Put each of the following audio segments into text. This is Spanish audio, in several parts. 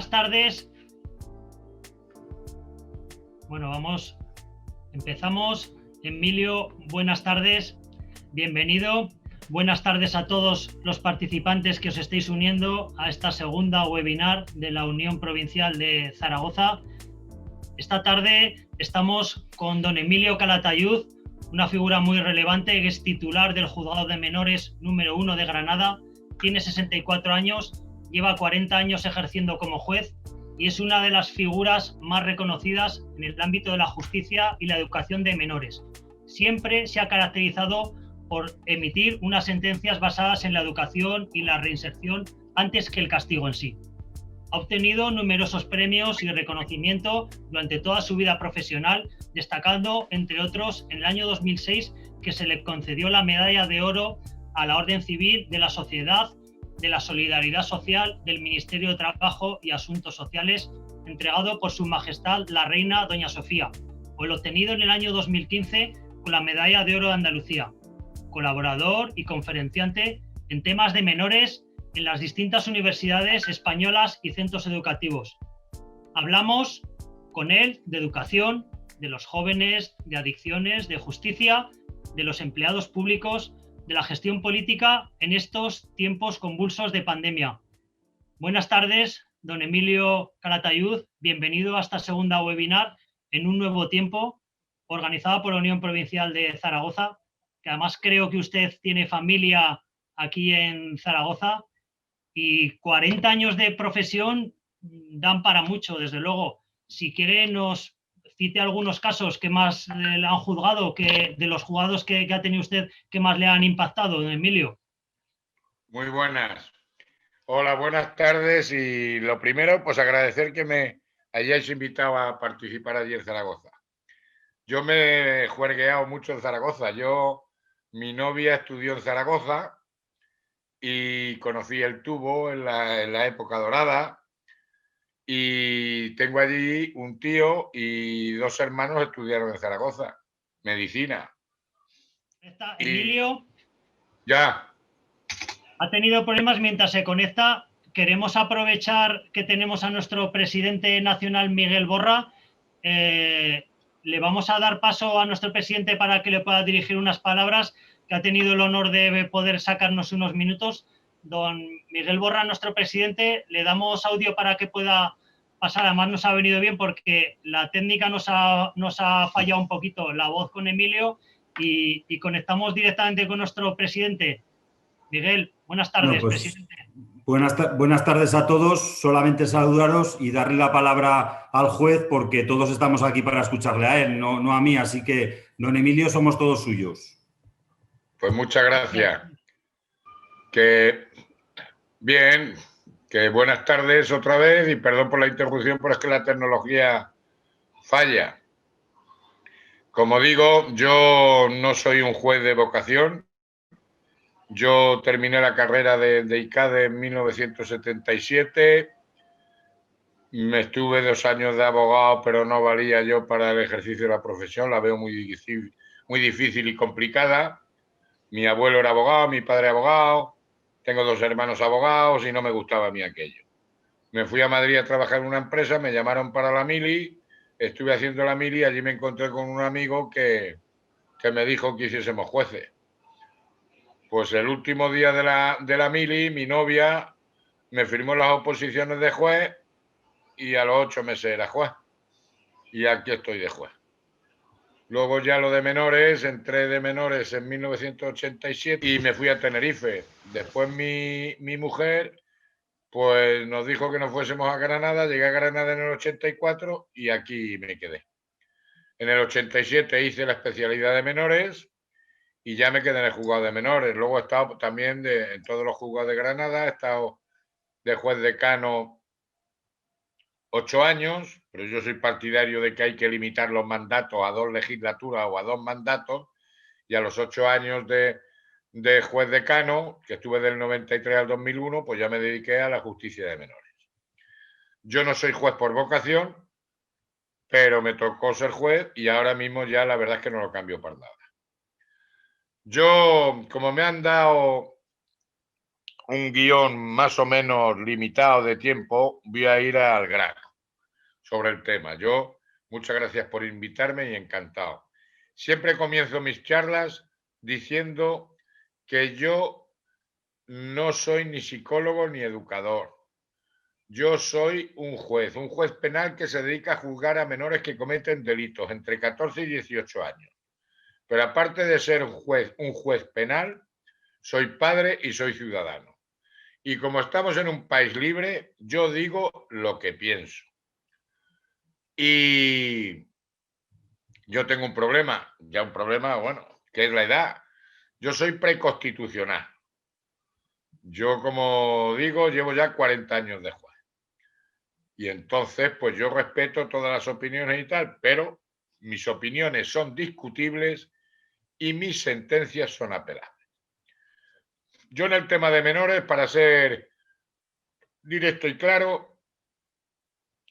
buenas tardes. Bueno, empezamos. Emilio, buenas tardes, bienvenido. Buenas tardes a todos los participantes que os estáis uniendo a esta segunda webinar de la Unión Provincial de Zaragoza. Esta tarde estamos con don Emilio Calatayud, una figura muy relevante que es titular del Juzgado de Menores número 1 de Granada. Tiene 64 años, lleva 40 años ejerciendo como juez y es una de las figuras más reconocidas en el ámbito de la justicia y la educación de menores. Siempre se ha caracterizado por emitir unas sentencias basadas en la educación y la reinserción antes que el castigo en sí. Ha obtenido numerosos premios y reconocimiento durante toda su vida profesional, destacando, entre otros, en el año 2006 que se le concedió la Medalla de Oro a la Orden Civil de la Sociedad de la Solidaridad Social del Ministerio de Trabajo y Asuntos Sociales, entregado por Su Majestad la Reina Doña Sofía, o el obtenido en el año 2015 con la Medalla de Oro de Andalucía. Colaborador y conferenciante en temas de menores en las distintas universidades españolas y centros educativos. Hablamos con él de educación, de los jóvenes, de adicciones, de justicia, de los empleados públicos, de la gestión política en estos tiempos convulsos de pandemia. Buenas tardes, don Emilio Calatayud. Bienvenido a esta segunda webinar en un nuevo tiempo, organizada por la Unión Provincial de Zaragoza, que además creo que usted tiene familia aquí en Zaragoza y 40 años de profesión dan para mucho, desde luego. Si quiere nos cite algunos casos que más le han juzgado, que de los juzgados que ha tenido usted, que más le han impactado, don Emilio. Muy buenas. Hola, buenas tardes. Y lo primero, pues agradecer que me hayáis invitado a participar allí en Zaragoza. Yo me he juergueado mucho en Zaragoza. Mi novia estudió en Zaragoza y conocí el tubo en la época dorada. Y tengo allí un tío y dos hermanos estudiaron en Zaragoza, medicina. Emilio ya ha tenido problemas mientras se conecta. Queremos aprovechar que tenemos a nuestro presidente nacional, Miguel Borra. Le vamos a dar paso a nuestro presidente para que le pueda dirigir unas palabras, que ha tenido el honor de poder sacarnos unos minutos. Don Miguel Borra, nuestro presidente, le damos audio para que pueda pasar. Además nos ha venido bien porque la técnica nos ha fallado un poquito la voz con Emilio y conectamos directamente con nuestro presidente. Miguel, buenas tardes, bueno, pues, presidente. Buenas tardes a todos. Solamente saludaros y darle la palabra al juez porque todos estamos aquí para escucharle a él, no a mí. Así que, don Emilio, somos todos suyos. Pues muchas gracias. Bien, que buenas tardes otra vez y perdón por la interrupción, pero es que la tecnología falla. Como digo, yo no soy un juez de vocación. Yo terminé la carrera de ICADE en 1977. Me estuve 2 años de abogado, pero no valía yo para el ejercicio de la profesión. La veo muy difícil y complicada. Mi abuelo era abogado, mi padre abogado. Tengo 2 hermanos abogados y no me gustaba a mí aquello. Me fui a Madrid a trabajar en una empresa, me llamaron para la mili, estuve haciendo la mili y allí me encontré con un amigo que me dijo que hiciésemos jueces. Pues el último día de la mili, mi novia me firmó las oposiciones de juez y a los 8 meses era juez. Y aquí estoy de juez. Luego ya lo de menores, entré de menores en 1987 y me fui a Tenerife. Después mi mujer pues nos dijo que nos fuésemos a Granada. Llegué a Granada en el 84 y aquí me quedé. En el 87 hice la especialidad de menores y ya me quedé en el juzgado de menores. Luego he estado también en todos los juzgados de Granada. He estado de juez decano 8 años, pero yo soy partidario de que hay que limitar los mandatos a 2 legislaturas o a 2 mandatos, y a los 8 años de juez decano, que estuve del 93 al 2001, pues ya me dediqué a la justicia de menores. Yo no soy juez por vocación, pero me tocó ser juez y ahora mismo ya la verdad es que no lo cambio para nada. Yo, como me han dado un guión más o menos limitado de tiempo, voy a ir al grano sobre el tema. Muchas gracias por invitarme y encantado. Siempre comienzo mis charlas diciendo que yo no soy ni psicólogo ni educador. Yo soy un juez penal que se dedica a juzgar a menores que cometen delitos entre 14 y 18 años. Pero aparte de ser un juez penal, soy padre y soy ciudadano. Y como estamos en un país libre, yo digo lo que pienso. Y yo tengo un problema, bueno, que es la edad. Yo soy preconstitucional. Yo, como digo, llevo ya 40 años de juez. Y entonces, pues yo respeto todas las opiniones y tal, pero mis opiniones son discutibles y mis sentencias son apelables. Yo en el tema de menores, para ser directo y claro,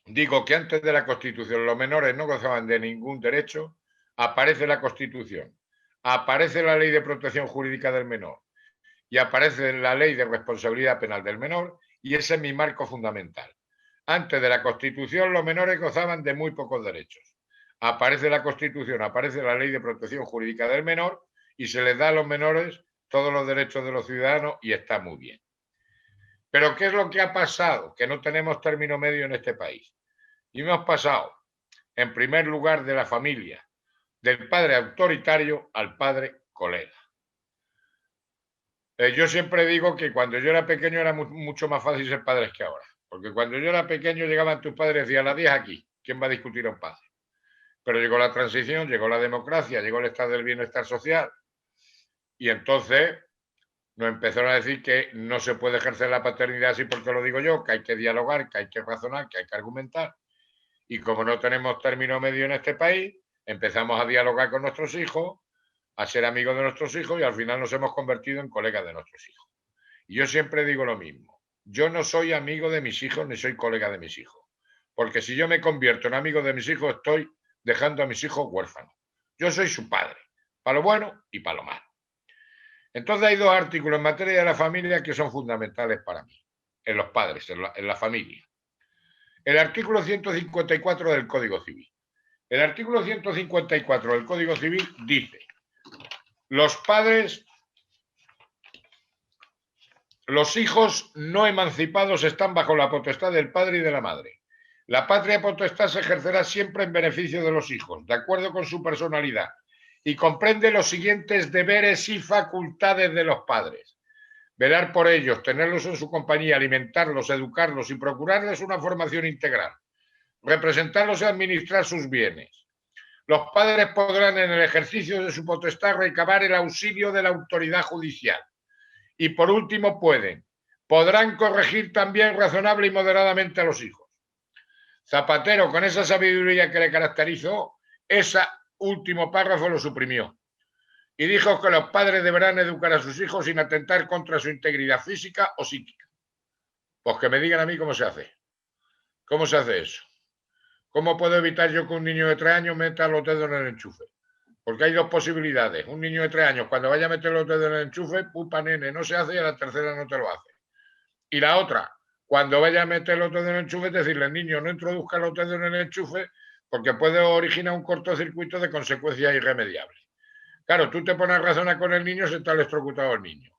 digo que antes de la Constitución los menores no gozaban de ningún derecho. Aparece la Constitución, aparece la Ley de Protección Jurídica del Menor y aparece la Ley de Responsabilidad Penal del Menor, y ese es mi marco fundamental. Antes de la Constitución los menores gozaban de muy pocos derechos. Aparece la Constitución, aparece la Ley de Protección Jurídica del Menor y se les da a los menores todos los derechos de los ciudadanos y está muy bien. Pero ¿qué es lo que ha pasado? Que no tenemos término medio en este país. Y hemos pasado, en primer lugar, de la familia, del padre autoritario al padre colega. Yo siempre digo que cuando yo era pequeño era mucho más fácil ser padre que ahora. Porque cuando yo era pequeño llegaban tus padres y decían, a las 10 aquí, ¿quién va a discutir a un padre? Pero llegó la transición, llegó la democracia, llegó el estado del bienestar social. Y entonces nos empezaron a decir que no se puede ejercer la paternidad así porque lo digo yo, que hay que dialogar, que hay que razonar, que hay que argumentar. Y como no tenemos término medio en este país, empezamos a dialogar con nuestros hijos, a ser amigos de nuestros hijos y al final nos hemos convertido en colegas de nuestros hijos. Y yo siempre digo lo mismo. Yo no soy amigo de mis hijos ni soy colega de mis hijos. Porque si yo me convierto en amigo de mis hijos, estoy dejando a mis hijos huérfanos. Yo soy su padre, para lo bueno y para lo malo. Entonces hay dos artículos en materia de la familia que son fundamentales para mí, en los padres, en la familia. El artículo 154 del Código Civil. El artículo 154 del Código Civil dice: los padres, los hijos no emancipados están bajo la potestad del padre y de la madre. La patria potestad se ejercerá siempre en beneficio de los hijos, de acuerdo con su personalidad, y comprende los siguientes deberes y facultades de los padres: velar por ellos, tenerlos en su compañía, alimentarlos, educarlos y procurarles una formación integral, representarlos y administrar sus bienes. Los padres podrán, en el ejercicio de su potestad, recabar el auxilio de la autoridad judicial. Y por último, podrán corregir también razonable y moderadamente a los hijos. Zapatero, con esa sabiduría que le caracterizó, ese último párrafo lo suprimió y dijo que los padres deberán educar a sus hijos sin atentar contra su integridad física o psíquica. Pues que me digan a mí cómo se hace. ¿Cómo se hace eso? ¿Cómo puedo evitar yo que un niño de 3 años meta los dedos en el enchufe? Porque hay dos posibilidades. Un niño de 3 años, cuando vaya a meter los dedos en el enchufe, pupa nene, no se hace, y a la tercera no te lo hace. Y la otra, cuando vaya a meter los dedos en el enchufe, decirle, niño, no introduzca los dedos en el enchufe porque puede originar un cortocircuito de consecuencias irremediables. Claro, tú te pones a razonar con el niño, se te ha electrocutado el niño.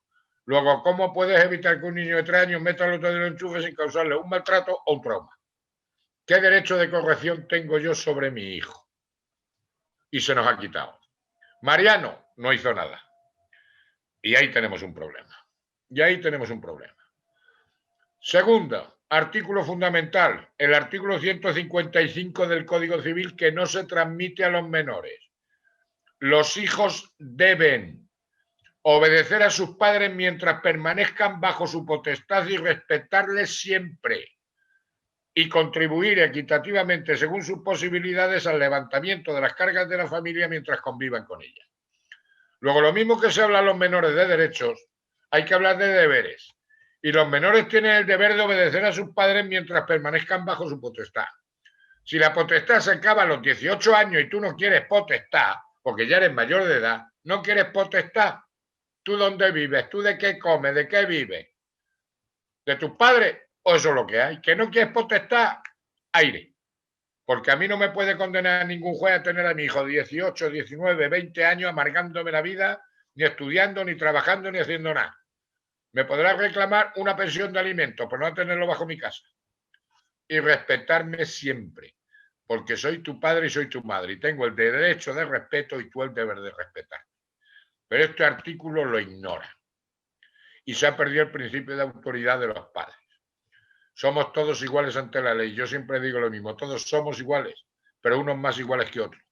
Luego, ¿cómo puedes evitar que un niño de 3 años meta los dedos en el enchufe sin causarle un maltrato o un trauma? ¿Qué derecho de corrección tengo yo sobre mi hijo? Y se nos ha quitado. Mariano no hizo nada. Y ahí tenemos un problema. Segundo, artículo fundamental, el artículo 155 del Código Civil, que no se transmite a los menores. Los hijos deben obedecer a sus padres mientras permanezcan bajo su potestad y respetarles siempre, y contribuir equitativamente según sus posibilidades al levantamiento de las cargas de la familia mientras convivan con ella. Luego, lo mismo que se habla a los menores de derechos, hay que hablar de deberes. Y los menores tienen el deber de obedecer a sus padres mientras permanezcan bajo su potestad. Si la potestad se acaba a los 18 años y tú no quieres potestad, porque ya eres mayor de edad, no quieres potestad, ¿tú dónde vives? ¿Tú de qué comes? ¿De qué vives? de tus padres, o eso es lo que hay. Que no quieres potestad, aire. Porque a mí no me puede condenar ningún juez a tener a mi hijo 18, 19, 20 años amargándome la vida, ni estudiando, ni trabajando, ni haciendo nada. Me podrá reclamar una pensión de alimentos, pero no tenerlo bajo mi casa. Y respetarme siempre, porque soy tu padre y soy tu madre, y tengo el derecho de respeto y tú el deber de respetar. Pero este artículo lo ignora. Y se ha perdido el principio de autoridad de los padres. Somos todos iguales ante la ley. Yo siempre digo lo mismo, todos somos iguales, pero unos más iguales que otros.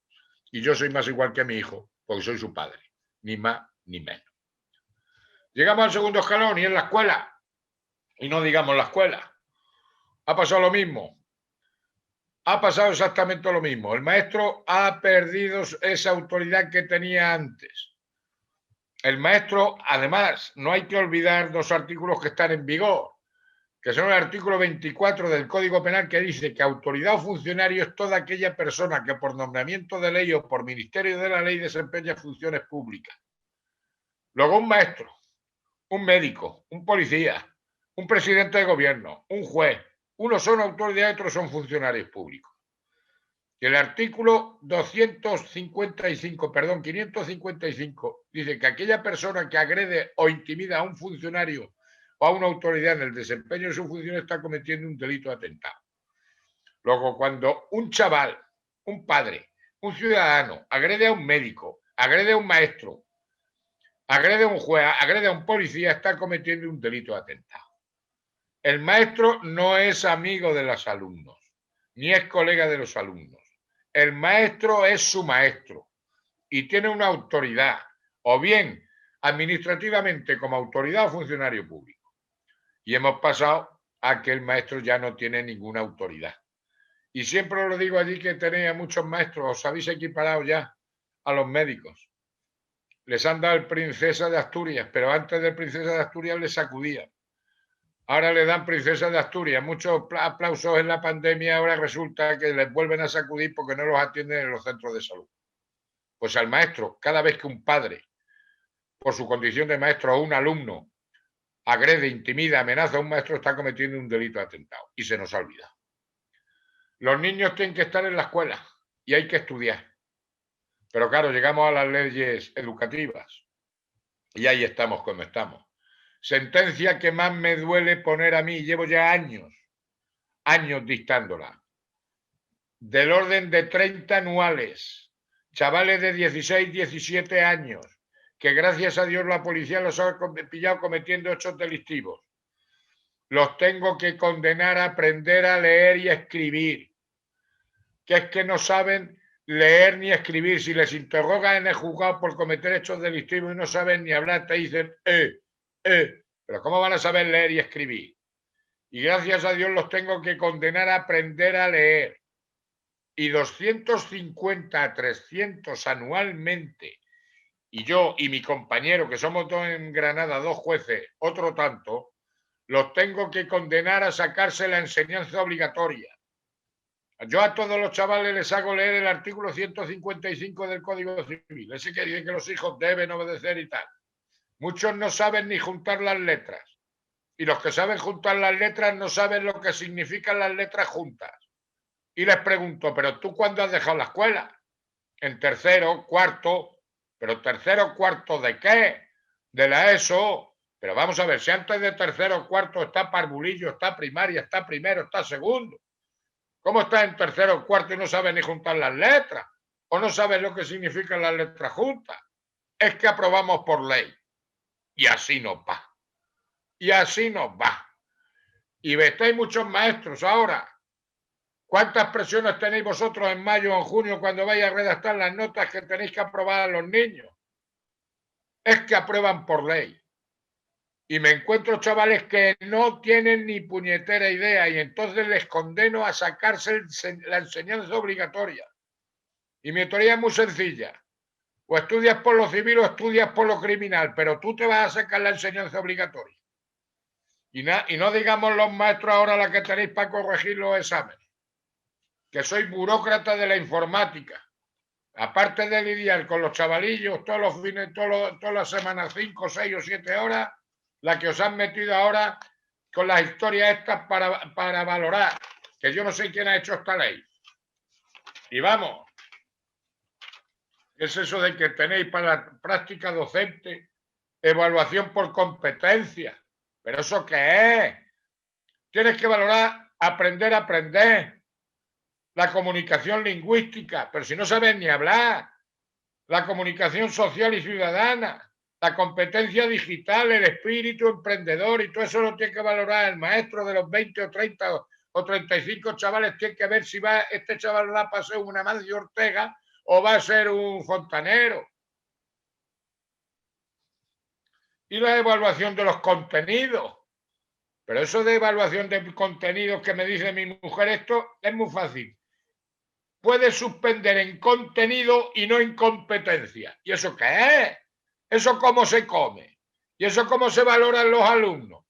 Y yo soy más igual que mi hijo, porque soy su padre, ni más ni menos. Llegamos al segundo escalón y en la escuela. Y no digamos la escuela. Ha pasado lo mismo. Ha pasado exactamente lo mismo. El maestro ha perdido esa autoridad que tenía antes. El maestro, además, no hay que olvidar dos artículos que están en vigor, que son el artículo 24 del Código Penal, que dice que autoridad o funcionario es toda aquella persona que por nombramiento de ley o por ministerio de la ley desempeña funciones públicas. Luego un maestro, un médico, un policía, un presidente de gobierno, un juez, unos son autoridad y otros son funcionarios públicos. Y el artículo 555 dice que aquella persona que agrede o intimida a un funcionario o a una autoridad en el desempeño de su función está cometiendo un delito de atentado. Luego, cuando un chaval, un padre, un ciudadano agrede a un médico, agrede a un maestro, agrede a un juez, agrede a un policía, está cometiendo un delito de atentado. El maestro no es amigo de los alumnos, ni es colega de los alumnos. El maestro es su maestro y tiene una autoridad, o bien administrativamente como autoridad o funcionario público. Y hemos pasado a que el maestro ya no tiene ninguna autoridad. Y siempre lo digo allí que tenéis a muchos maestros, os habéis equiparado ya a los médicos. Les han dado el princesa de Asturias, pero antes del princesa de Asturias les sacudían. Ahora le dan princesa de Asturias. Muchos aplausos en la pandemia, ahora resulta que les vuelven a sacudir porque no los atienden en los centros de salud. Pues al maestro, cada vez que un padre, por su condición de maestro o un alumno, agrede, intimida, amenaza a un maestro, está cometiendo un delito de atentado. Y se nos ha olvidado. Los niños tienen que estar en la escuela y hay que estudiar. Pero claro, llegamos a las leyes educativas y ahí estamos como estamos. Sentencia que más me duele poner a mí, llevo ya años dictándola. Del orden de 30 anuales, chavales de 16, 17 años, que gracias a Dios la policía los ha pillado cometiendo hechos delictivos. Los tengo que condenar a aprender a leer y a escribir. Que es que no saben leer ni escribir. Si les interrogan en el juzgado por cometer hechos delictivos y no saben ni hablar, te dicen pero ¿cómo van a saber leer y escribir? Y gracias a Dios los tengo que condenar a aprender a leer. Y 250 a 300 anualmente. Y yo y mi compañero, que somos dos en Granada, dos jueces, otro tanto, los tengo que condenar a sacarse la enseñanza obligatoria. Yo a todos los chavales les hago leer el artículo 155 del Código Civil, ese que dice que los hijos deben obedecer y tal. Muchos no saben ni juntar las letras. Y los que saben juntar las letras no saben lo que significan las letras juntas. Y les pregunto, ¿pero tú cuándo has dejado la escuela? En tercero, cuarto. ¿Pero tercero, cuarto de qué? De la ESO. Pero vamos a ver, si antes de tercero, cuarto está parvulillo, está primaria, está primero, está segundo. ¿Cómo estás en tercero, cuarto y no sabes ni juntar las letras? ¿O no sabes lo que significan las letras juntas? Es que aprobamos por ley. Y así nos va. Y así nos va. Y estáis muchos maestros ahora. ¿Cuántas presiones tenéis vosotros en mayo o en junio cuando vais a redactar las notas que tenéis que aprobar a los niños? Es que aprueban por ley. Y me encuentro chavales que no tienen ni puñetera idea y entonces les condeno a sacarse la enseñanza obligatoria. Y mi teoría es muy sencilla. O estudias por lo civil o estudias por lo criminal, pero tú te vas a sacar la enseñanza obligatoria. Y no digamos los maestros ahora la que tenéis para corregir los exámenes. Que soy burócrata de la informática. Aparte de lidiar con los chavalillos todos los fines, todas las semanas, 5, 6 o 7 horas, la que os han metido ahora con las historias estas para valorar, que yo no sé quién ha hecho esta ley. Y vamos, es eso de que tenéis para la práctica docente evaluación por competencia. ¿Pero eso qué es? Tienes que valorar aprender a aprender, la comunicación lingüística, pero si no sabes ni hablar, la comunicación social y ciudadana, la competencia digital, el espíritu emprendedor, y todo eso lo tiene que valorar el maestro de los 20 o 30 o 35 chavales. Tiene que ver si va este chaval va a ser una Amancio Ortega o va a ser un fontanero. Y la evaluación de los contenidos. Pero eso de evaluación de contenidos que me dice mi mujer, esto es muy fácil. Puedes suspender en contenido y no en competencia. ¿Y eso qué es? ¿Eso cómo se come? ¿Y eso cómo se valoran los alumnos?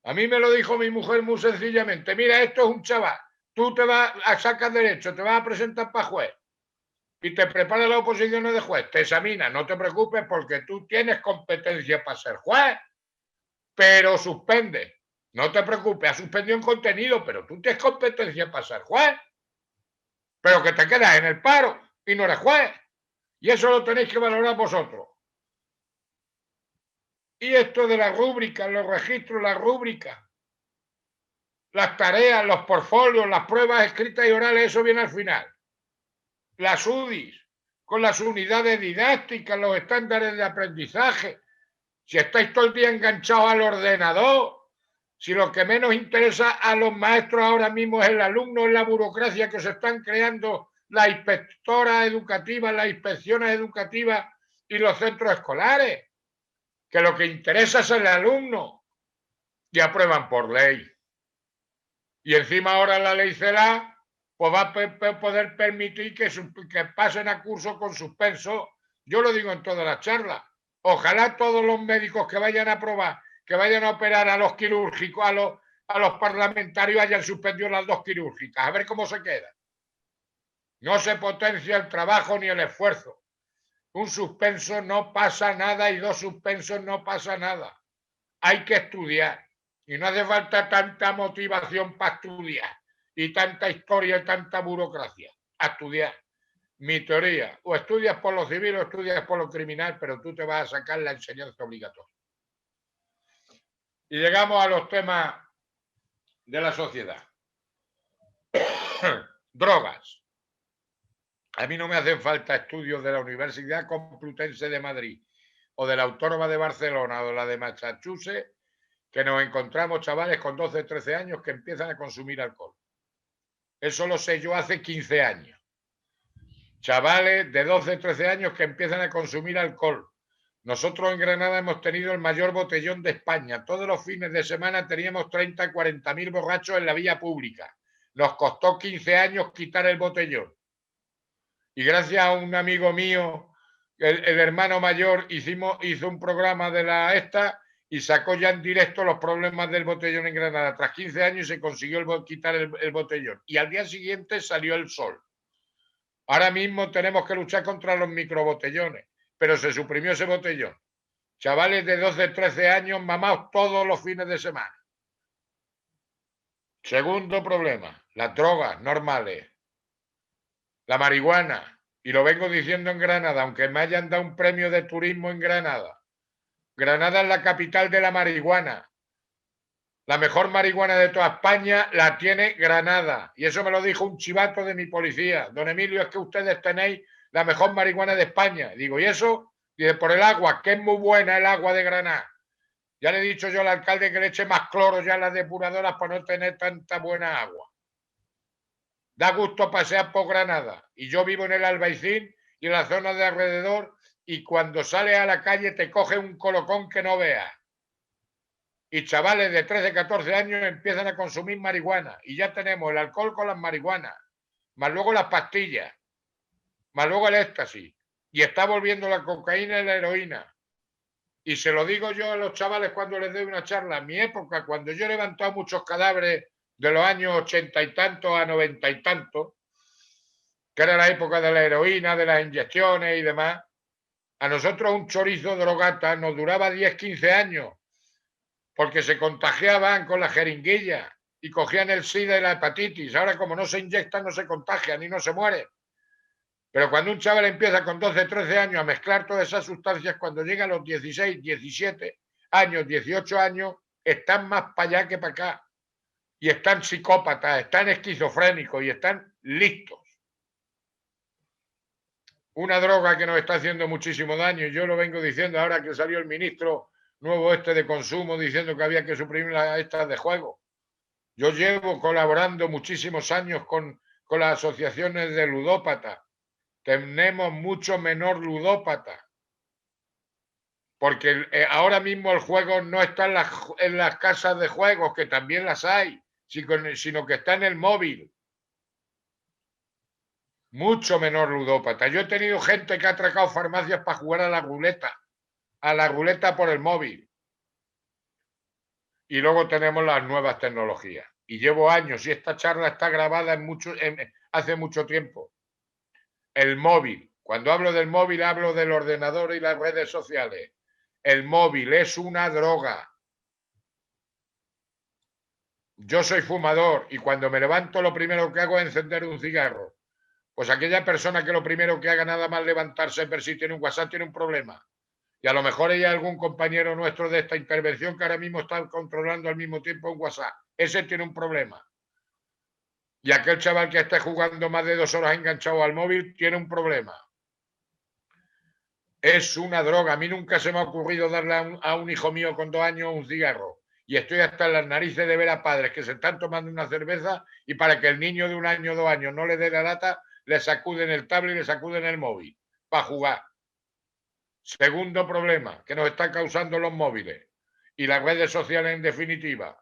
A mí me lo dijo mi mujer muy sencillamente. Mira, esto es un chaval. Tú te vas a sacar derecho, te vas a presentar para juez y te preparas las oposiciones de juez, te examina, no te preocupes porque tú tienes competencia para ser juez, pero suspende. No te preocupes, has suspendido en contenido, pero tú tienes competencia para ser juez. Pero que te quedas en el paro y no eres juez. Y eso lo tenéis que valorar vosotros. Y esto de las rúbricas, los registros, las rúbricas, las tareas, los portfolios, las pruebas escritas y orales, eso viene al final. Las UDIs, con las unidades didácticas, los estándares de aprendizaje. Si estáis todo el día enganchados al ordenador, si lo que menos interesa a los maestros ahora mismo es el alumno, es la burocracia que se están creando las inspectoras educativas, las inspecciones educativas y los centros escolares, que lo que interesa es el alumno, y aprueban por ley. Y encima ahora la ley CELA pues va a poder permitir que pasen a curso con suspenso. Yo lo digo en todas las charlas. Ojalá todos los médicos que vayan a probar, que vayan a operar a los quirúrgicos, a los parlamentarios, hayan suspendido las 2 quirúrgicas. A ver cómo se queda. No se potencia el trabajo ni el esfuerzo. Un suspenso no pasa nada y 2 suspensos no pasa nada. Hay que estudiar. Y no hace falta tanta motivación para estudiar. Y tanta historia y tanta burocracia. A estudiar. Mi teoría, o estudias por lo civil o estudias por lo criminal, pero tú te vas a sacar la enseñanza obligatoria. Y llegamos a los temas de la sociedad. Drogas. A mí no me hacen falta estudios de la Universidad Complutense de Madrid o de la Autónoma de Barcelona o de la de Massachusetts, que nos encontramos chavales con 12, 13 años que empiezan a consumir alcohol. Eso lo sé yo hace 15 años. Chavales de 12, 13 años que empiezan a consumir alcohol. Nosotros en Granada hemos tenido el mayor botellón de España. Todos los fines de semana teníamos 30, 40.000 borrachos en la vía pública. Nos costó 15 años quitar el botellón. Y gracias a un amigo mío, el hermano mayor, hizo un programa de la esta y sacó ya en directo los problemas del botellón en Granada. Tras 15 años se consiguió quitar el botellón. Y al día siguiente salió el sol. Ahora mismo tenemos que luchar contra los microbotellones, pero se suprimió ese botellón. Chavales de 12, 13 años mamados todos los fines de semana. Segundo problema, las drogas normales. La marihuana, y lo vengo diciendo en Granada, aunque me hayan dado un premio de turismo en Granada. Granada es la capital de la marihuana. La mejor marihuana de toda España la tiene Granada. Y eso me lo dijo un chivato de mi policía. Don Emilio, es que ustedes tenéis la mejor marihuana de España. Digo, ¿y eso? Dice, por el agua, que es muy buena el agua de Granada. Ya le he dicho yo al alcalde que le eche más cloro ya a las depuradoras para no tener tanta buena agua. Da gusto pasear por Granada. Y yo vivo en el Albaicín y en la zona de alrededor, y cuando sales a la calle te coge un colocón que no veas. Y chavales de 13, 14 años empiezan a consumir marihuana. Y ya tenemos el alcohol con las marihuanas, más luego las pastillas, más luego el éxtasis. Y está volviendo la cocaína y la heroína. Y se lo digo yo a los chavales cuando les doy una charla. En mi época, cuando yo he levantado muchos cadáveres de los años 80 y tantos a 90 y tantos, que era la época de la heroína, de las inyecciones y demás, a nosotros un chorizo drogata nos duraba 10, 15 años. porque se contagiaban con la jeringuilla y cogían el SIDA y la hepatitis. Ahora, como no se inyectan, no se contagian y no se mueren. Pero cuando un chaval empieza con 12, 13 años a mezclar todas esas sustancias, cuando llega a los 16, 17 años, 18 años, están más para allá que para acá. Y están psicópatas, están esquizofrénicos y están listos. Una droga que nos está haciendo muchísimo daño, y yo lo vengo diciendo ahora que salió el ministro nuevo de consumo diciendo que había que suprimir las estas de juego. Yo llevo colaborando muchísimos años con las asociaciones de ludópatas. Tenemos mucho menor ludópata. Porque ahora mismo el juego no está en las casas de juegos, que también las hay, sino que está en el móvil. Mucho menor ludópata. Yo he tenido gente que ha atracado farmacias para jugar a la ruleta por el móvil. Y luego tenemos las nuevas tecnologías. Y llevo años, y esta charla está grabada hace mucho tiempo. El móvil. Cuando hablo del móvil, hablo del ordenador y las redes sociales. El móvil es una droga. Yo soy fumador y cuando me levanto lo primero que hago es encender un cigarro. Pues aquella persona que lo primero que haga nada más levantarse ver si tiene un WhatsApp tiene un problema. Y a lo mejor hay algún compañero nuestro de esta intervención que ahora mismo está controlando al mismo tiempo un WhatsApp. Ese tiene un problema. Y aquel chaval que esté jugando más de 2 horas enganchado al móvil tiene un problema. Es una droga. A mí nunca se me ha ocurrido darle a un hijo mío con 2 años un cigarro. Y estoy hasta en las narices de ver a padres que se están tomando una cerveza y para que el niño de 1 año, 2 años no le dé la lata, le sacuden el tablet y le sacuden el móvil para jugar. Segundo problema que nos están causando los móviles y las redes sociales en definitiva.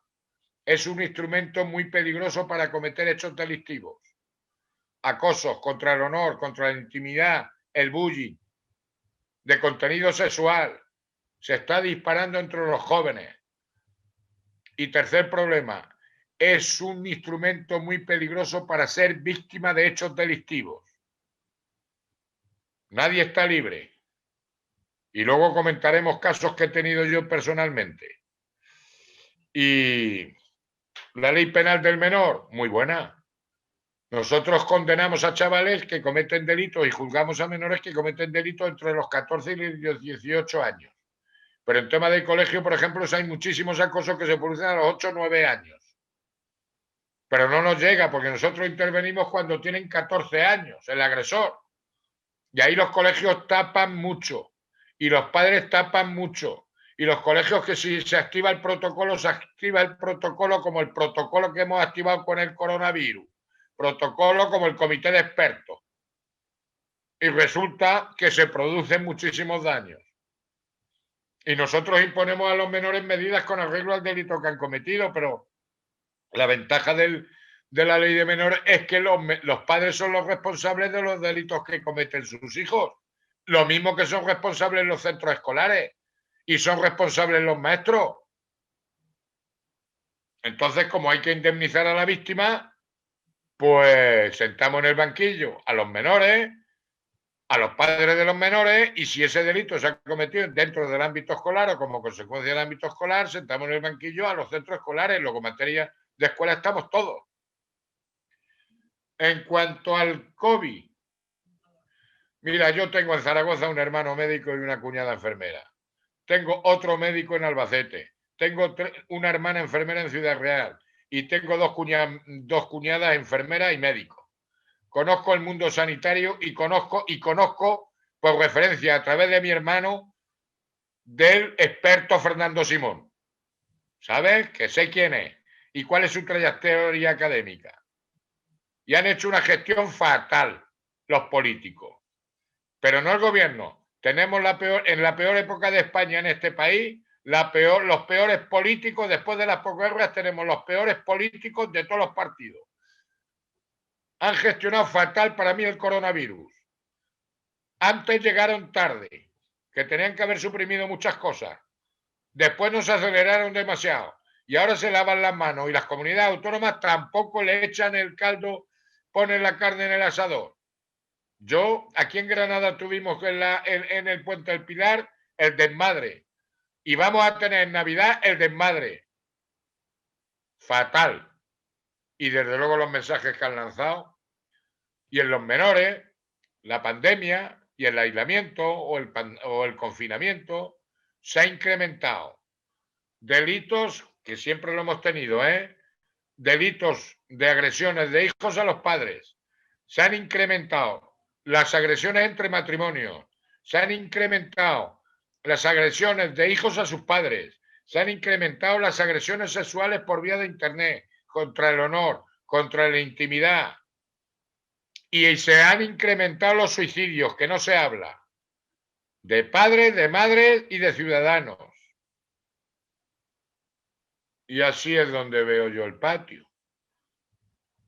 Es un instrumento muy peligroso para cometer hechos delictivos. Acosos contra el honor, contra la intimidad, el bullying, de contenido sexual. Se está disparando entre los jóvenes. Y tercer problema, es un instrumento muy peligroso para ser víctima de hechos delictivos. Nadie está libre. Y luego comentaremos casos que he tenido yo personalmente. Y la ley penal del menor, muy buena. Nosotros condenamos a chavales que cometen delitos y juzgamos a menores que cometen delitos entre los 14 y los 18 años. Pero en tema de colegio, por ejemplo, hay muchísimos acosos que se producen a los 8 o 9 años. Pero no nos llega porque nosotros intervenimos cuando tienen 14 años, el agresor. Y ahí los colegios tapan mucho. Y los padres tapan mucho. Y los colegios que si se activa el protocolo, se activa el protocolo como el protocolo que hemos activado con el coronavirus. Protocolo como el comité de expertos. Y resulta que se producen muchísimos daños. Y nosotros imponemos a los menores medidas con arreglo al delito que han cometido, pero la ventaja de la ley de menores es que los padres son los responsables de los delitos que cometen sus hijos. Lo mismo que son responsables los centros escolares y son responsables los maestros. Entonces, como hay que indemnizar a la víctima, pues sentamos en el banquillo a los menores, a los padres de los menores, y si ese delito se ha cometido dentro del ámbito escolar o como consecuencia del ámbito escolar, sentamos en el banquillo a los centros escolares. Luego, en materia de escuela estamos todos. En cuanto al COVID, mira, yo tengo en Zaragoza un hermano médico y una cuñada enfermera. Tengo otro médico en Albacete. Tengo una hermana enfermera en Ciudad Real. Y tengo dos cuñadas enfermeras y médicos. Conozco el mundo sanitario y conozco por referencia a través de mi hermano del experto Fernando Simón. ¿Sabes? Que sé quién es y cuál es su trayectoria académica. Y han hecho una gestión fatal los políticos. Pero no el gobierno. Tenemos en la peor época de España en este país, los peores políticos. Después de las posguerras tenemos los peores políticos de todos los partidos. Han gestionado fatal para mí el coronavirus. Antes llegaron tarde, que tenían que haber suprimido muchas cosas. Después nos aceleraron demasiado. Y ahora se lavan las manos. Y las comunidades autónomas tampoco le echan el caldo, ponen la carne en el asador. Aquí en Granada tuvimos en el Puente del Pilar el desmadre. Y vamos a tener en Navidad el desmadre. Fatal. Y desde luego los mensajes que han lanzado. Y en los menores, la pandemia y el aislamiento o el confinamiento se ha incrementado. Delitos, que siempre lo hemos tenido, delitos de agresiones de hijos a los padres. Se han incrementado las agresiones entre matrimonios. Se han incrementado las agresiones de hijos a sus padres. Se han incrementado las agresiones sexuales por vía de Internet, contra el honor, contra la intimidad. Y se han incrementado los suicidios, que no se habla. De padres, de madres y de ciudadanos. Y así es donde veo yo el patio.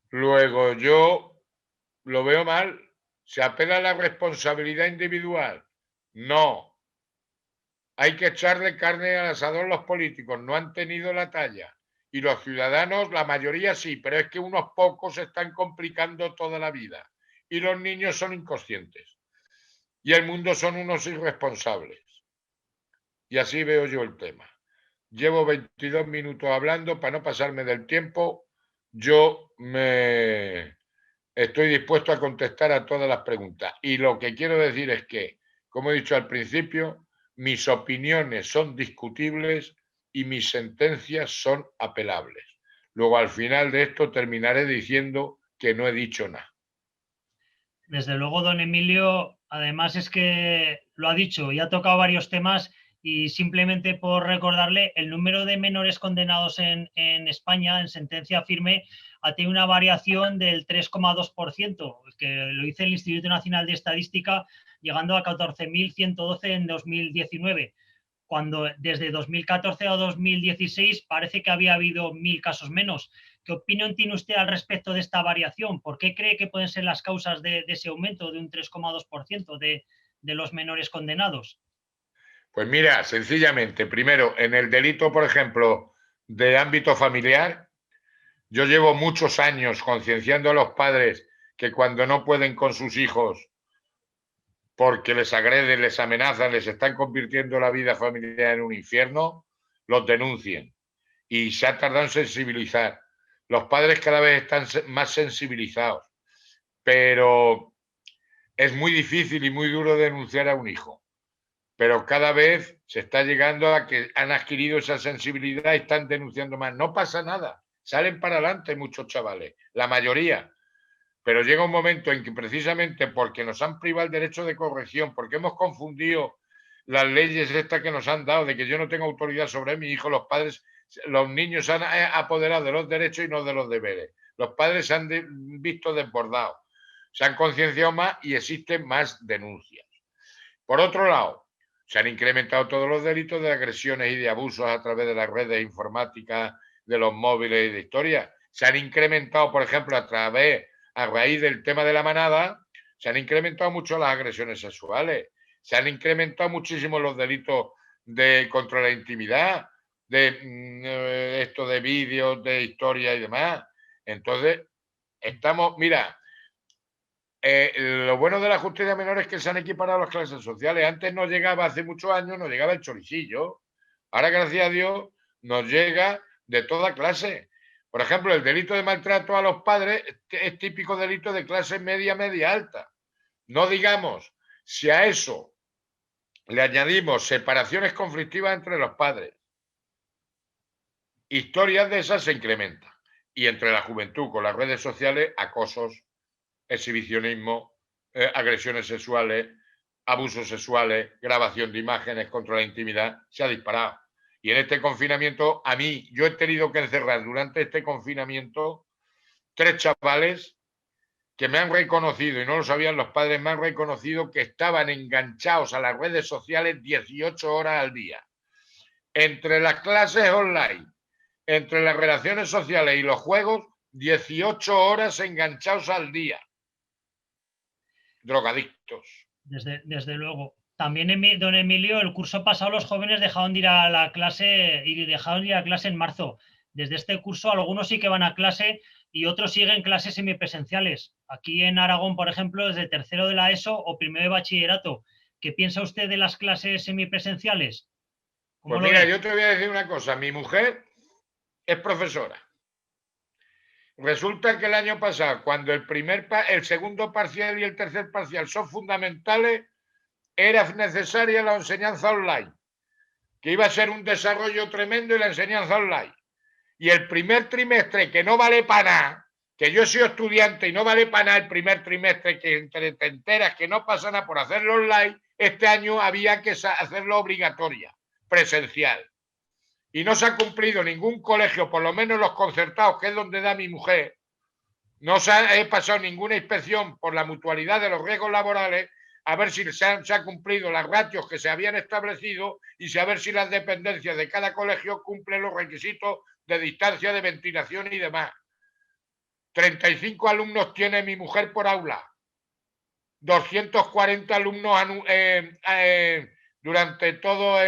Luego yo lo veo mal. ¿Se apela a la responsabilidad individual? No. Hay que echarle carne al asador los políticos. No han tenido la talla. Y los ciudadanos, la mayoría sí, pero es que unos pocos están complicando toda la vida. Y los niños son inconscientes. Y el mundo son unos irresponsables. Y así veo yo el tema. Llevo 22 minutos hablando para no pasarme del tiempo. Yo estoy dispuesto a contestar a todas las preguntas. Y lo que quiero decir es que, como he dicho al principio, mis opiniones son discutibles y mis sentencias son apelables. Luego, al final de esto, terminaré diciendo que no he dicho nada. Desde luego, don Emilio, además es que lo ha dicho y ha tocado varios temas, y simplemente por recordarle, el número de menores condenados en España en sentencia firme ha tenido una variación del 3,2%, que lo dice el Instituto Nacional de Estadística, llegando a 14.112 en 2019, cuando desde 2014 a 2016 parece que había habido 1.000 casos menos. ¿Qué opinión tiene usted al respecto de esta variación? ¿Por qué cree que pueden ser las causas de ese aumento de un 3,2% de los menores condenados? Pues mira, sencillamente, primero, en el delito, por ejemplo, de ámbito familiar, yo llevo muchos años concienciando a los padres que cuando no pueden con sus hijos, porque les agreden, les amenazan, les están convirtiendo la vida familiar en un infierno, los denuncien. Y se ha tardado en sensibilizar. Los padres cada vez están más sensibilizados, pero es muy difícil y muy duro denunciar a un hijo. Pero cada vez se está llegando a que han adquirido esa sensibilidad y están denunciando más. No pasa nada, salen para adelante muchos chavales, la mayoría. Pero llega un momento en que precisamente porque nos han privado el derecho de corrección, porque hemos confundido las leyes estas que nos han dado, de que yo no tengo autoridad sobre mi hijo, los padres, los niños se han apoderado de los derechos y no de los deberes. Los padres se han visto desbordados, se han concienciado más y existen más denuncias. Por otro lado, se han incrementado todos los delitos de agresiones y de abusos a través de las redes informáticas, de los móviles y de historia. Se han incrementado, por ejemplo, a raíz del tema de la manada, se han incrementado mucho las agresiones sexuales, se han incrementado muchísimo los delitos contra la intimidad, de esto de vídeos, de historia y demás. Entonces, mira, lo bueno de la justicia menor es que se han equiparado las clases sociales. Antes no llegaba, hace muchos años, no llegaba el choricillo. Ahora, gracias a Dios, nos llega de toda clase. Por ejemplo, el delito de maltrato a los padres es típico delito de clase media, media alta. No digamos, si a eso le añadimos separaciones conflictivas entre los padres, historias de esas se incrementan. Y entre la juventud con las redes sociales, acosos, exhibicionismo, agresiones sexuales, abusos sexuales, grabación de imágenes contra la intimidad, se ha disparado. Y en este confinamiento, yo he tenido que encerrar durante este confinamiento 3 chavales que me han reconocido, y no lo sabían los padres, me han reconocido que estaban enganchados a las redes sociales 18 horas al día. Entre las clases online, entre las relaciones sociales y los juegos, 18 horas enganchados al día. Drogadictos. Desde luego. También, don Emilio, el curso pasado los jóvenes dejaron de ir a la clase en marzo. Desde este curso algunos sí que van a clase y otros siguen clases semipresenciales. Aquí en Aragón, por ejemplo, desde tercero de la ESO o primero de bachillerato. ¿Qué piensa usted de las clases semipresenciales? Pues mira, yo te voy a decir una cosa. Mi mujer es profesora. Resulta que el año pasado, cuando el segundo parcial y el tercer parcial son fundamentales, era necesaria la enseñanza online, que iba a ser un desarrollo tremendo y la enseñanza online. Y el primer trimestre, que no vale para nada, que yo he sido estudiante y no vale para nada el primer trimestre, que te enteras que no pasa nada por hacerlo online, este año había que hacerlo obligatoria, presencial. Y no se ha cumplido ningún colegio, por lo menos los concertados, que es donde da mi mujer, no se ha pasado ninguna inspección por la mutualidad de los riesgos laborales a ver si se ha cumplido las ratios que se habían establecido y a ver si las dependencias de cada colegio cumplen los requisitos de distancia, de ventilación y demás. 35 alumnos tiene mi mujer por aula, 240 alumnos durante todos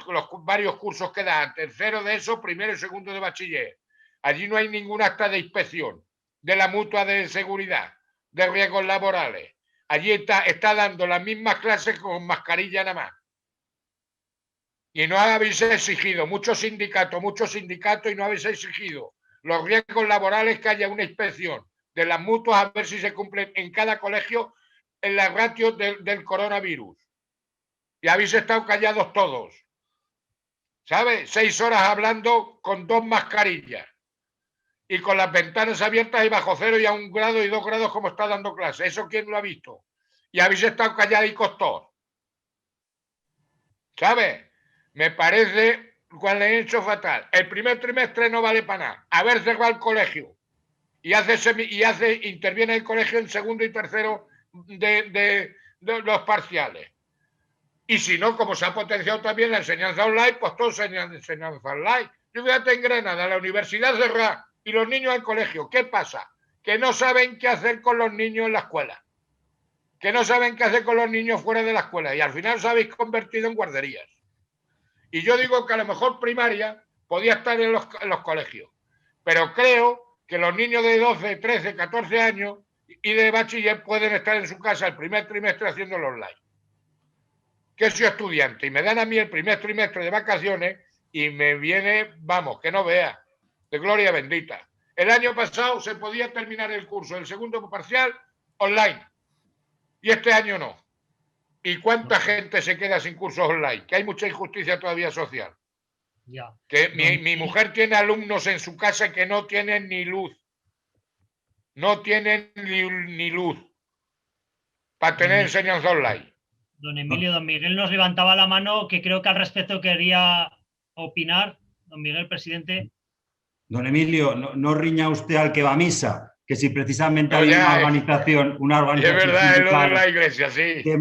los varios cursos que da, tercero de eso, primero y segundo de bachiller. Allí no hay ningún acta de inspección de la mutua de seguridad, de riesgos laborales. Allí está dando las mismas clases con mascarilla nada más. Y no habéis exigido, muchos sindicatos, y no habéis exigido los riesgos laborales, que haya una inspección de las mutuas a ver si se cumplen en cada colegio en las ratios del coronavirus. Y habéis estado callados todos. ¿Sabes? 6 horas hablando con 2 mascarillas. Y con las ventanas abiertas y bajo cero y a 1 grado y 2 grados como está dando clase. ¿Eso quién lo ha visto? Y habéis estado calladicos todos. ¿Sabes? Me parece cuál he hecho fatal. El primer trimestre no vale para nada. Haber cerrado el colegio y interviene el colegio en segundo y tercero de los parciales. Y si no, como se ha potenciado también la enseñanza online, pues todo enseñanza online. Yo fíjate en Granada, la universidad cerrada y los niños al colegio. ¿Qué pasa? Que no saben qué hacer con los niños en la escuela. Que no saben qué hacer con los niños fuera de la escuela. Y al final os habéis convertido en guarderías. Y yo digo que a lo mejor primaria podía estar en los colegios. Pero creo que los niños de 12, 13, 14 años y de bachiller pueden estar en su casa el primer trimestre haciéndolo online. Que soy estudiante y me dan a mí el primer trimestre de vacaciones y me viene, vamos, que no vea, de gloria bendita. El año pasado se podía terminar el curso, el segundo parcial, online. Y este año no. ¿Y cuánta gente se queda sin cursos online? Que hay mucha injusticia todavía social. Ya. Que mi mujer tiene alumnos en su casa que no tienen ni luz. No tienen ni luz para tener enseñanza online. Don Emilio, don Miguel nos levantaba la mano, que creo que al respecto quería opinar. Don Miguel, presidente. Don Emilio, no riña usted al que va a misa, que si precisamente No, hay ya, una organización es verdad, es lo de la iglesia, sí. Que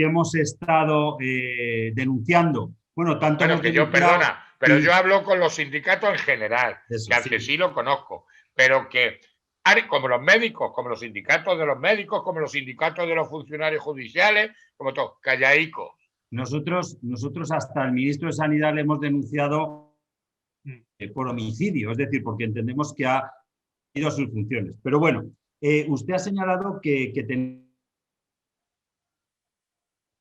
hemos estado denunciando. Bueno, tanto bueno, que yo, perdona, pero yo hablo con los sindicatos en general, eso, que al que sí lo conozco, pero que como los médicos, como los sindicatos de los médicos, como los sindicatos de los funcionarios judiciales, como todos, callaicos. Nosotros hasta el ministro de Sanidad le hemos denunciado por homicidio, es decir, porque entendemos que ha ido a sus funciones. Pero bueno, usted ha señalado que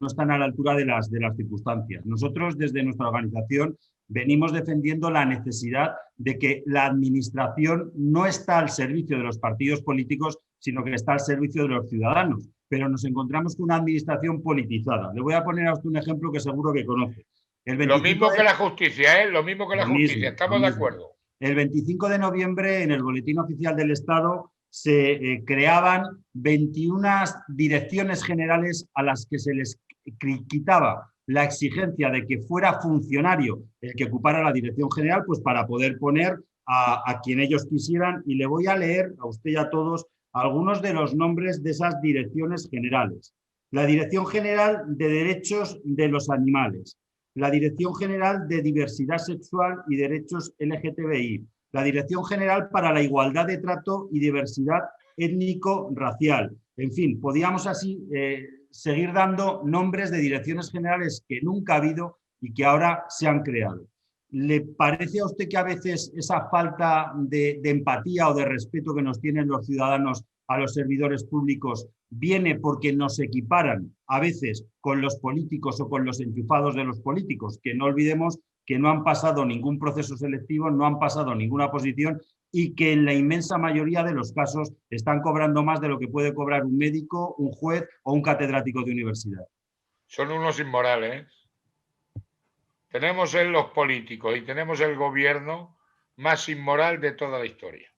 no están a la altura de las circunstancias. Nosotros, desde nuestra organización, venimos defendiendo la necesidad de que la administración no está al servicio de los partidos políticos, sino que está al servicio de los ciudadanos. Pero nos encontramos con una administración politizada. Le voy a poner a usted un ejemplo que seguro que conoce. Lo mismo que la justicia, ¿eh? Lo mismo que la justicia, estamos de acuerdo. El 25 de noviembre, en el Boletín Oficial del Estado, se creaban 21 direcciones generales a las que se les quitaba la exigencia de que fuera funcionario el que ocupara la dirección general, pues para poder poner a quien ellos quisieran. Y le voy a leer a usted y a todos algunos de los nombres de esas direcciones generales. La Dirección General de Derechos de los Animales, la Dirección General de Diversidad Sexual y Derechos LGTBI, la Dirección General para la Igualdad de Trato y Diversidad Étnico-Racial. En fin, podíamos así seguir dando nombres de direcciones generales que nunca ha habido y que ahora se han creado. ¿Le parece a usted que a veces esa falta de empatía o de respeto que nos tienen los ciudadanos a los servidores públicos viene porque nos equiparan a veces con los políticos o con los enchufados de los políticos? Que no olvidemos que no han pasado ningún proceso selectivo, no han pasado ninguna oposición y que en la inmensa mayoría de los casos están cobrando más de lo que puede cobrar un médico, un juez o un catedrático de universidad. Son unos inmorales. Tenemos los políticos y tenemos el gobierno más inmoral de toda la historia.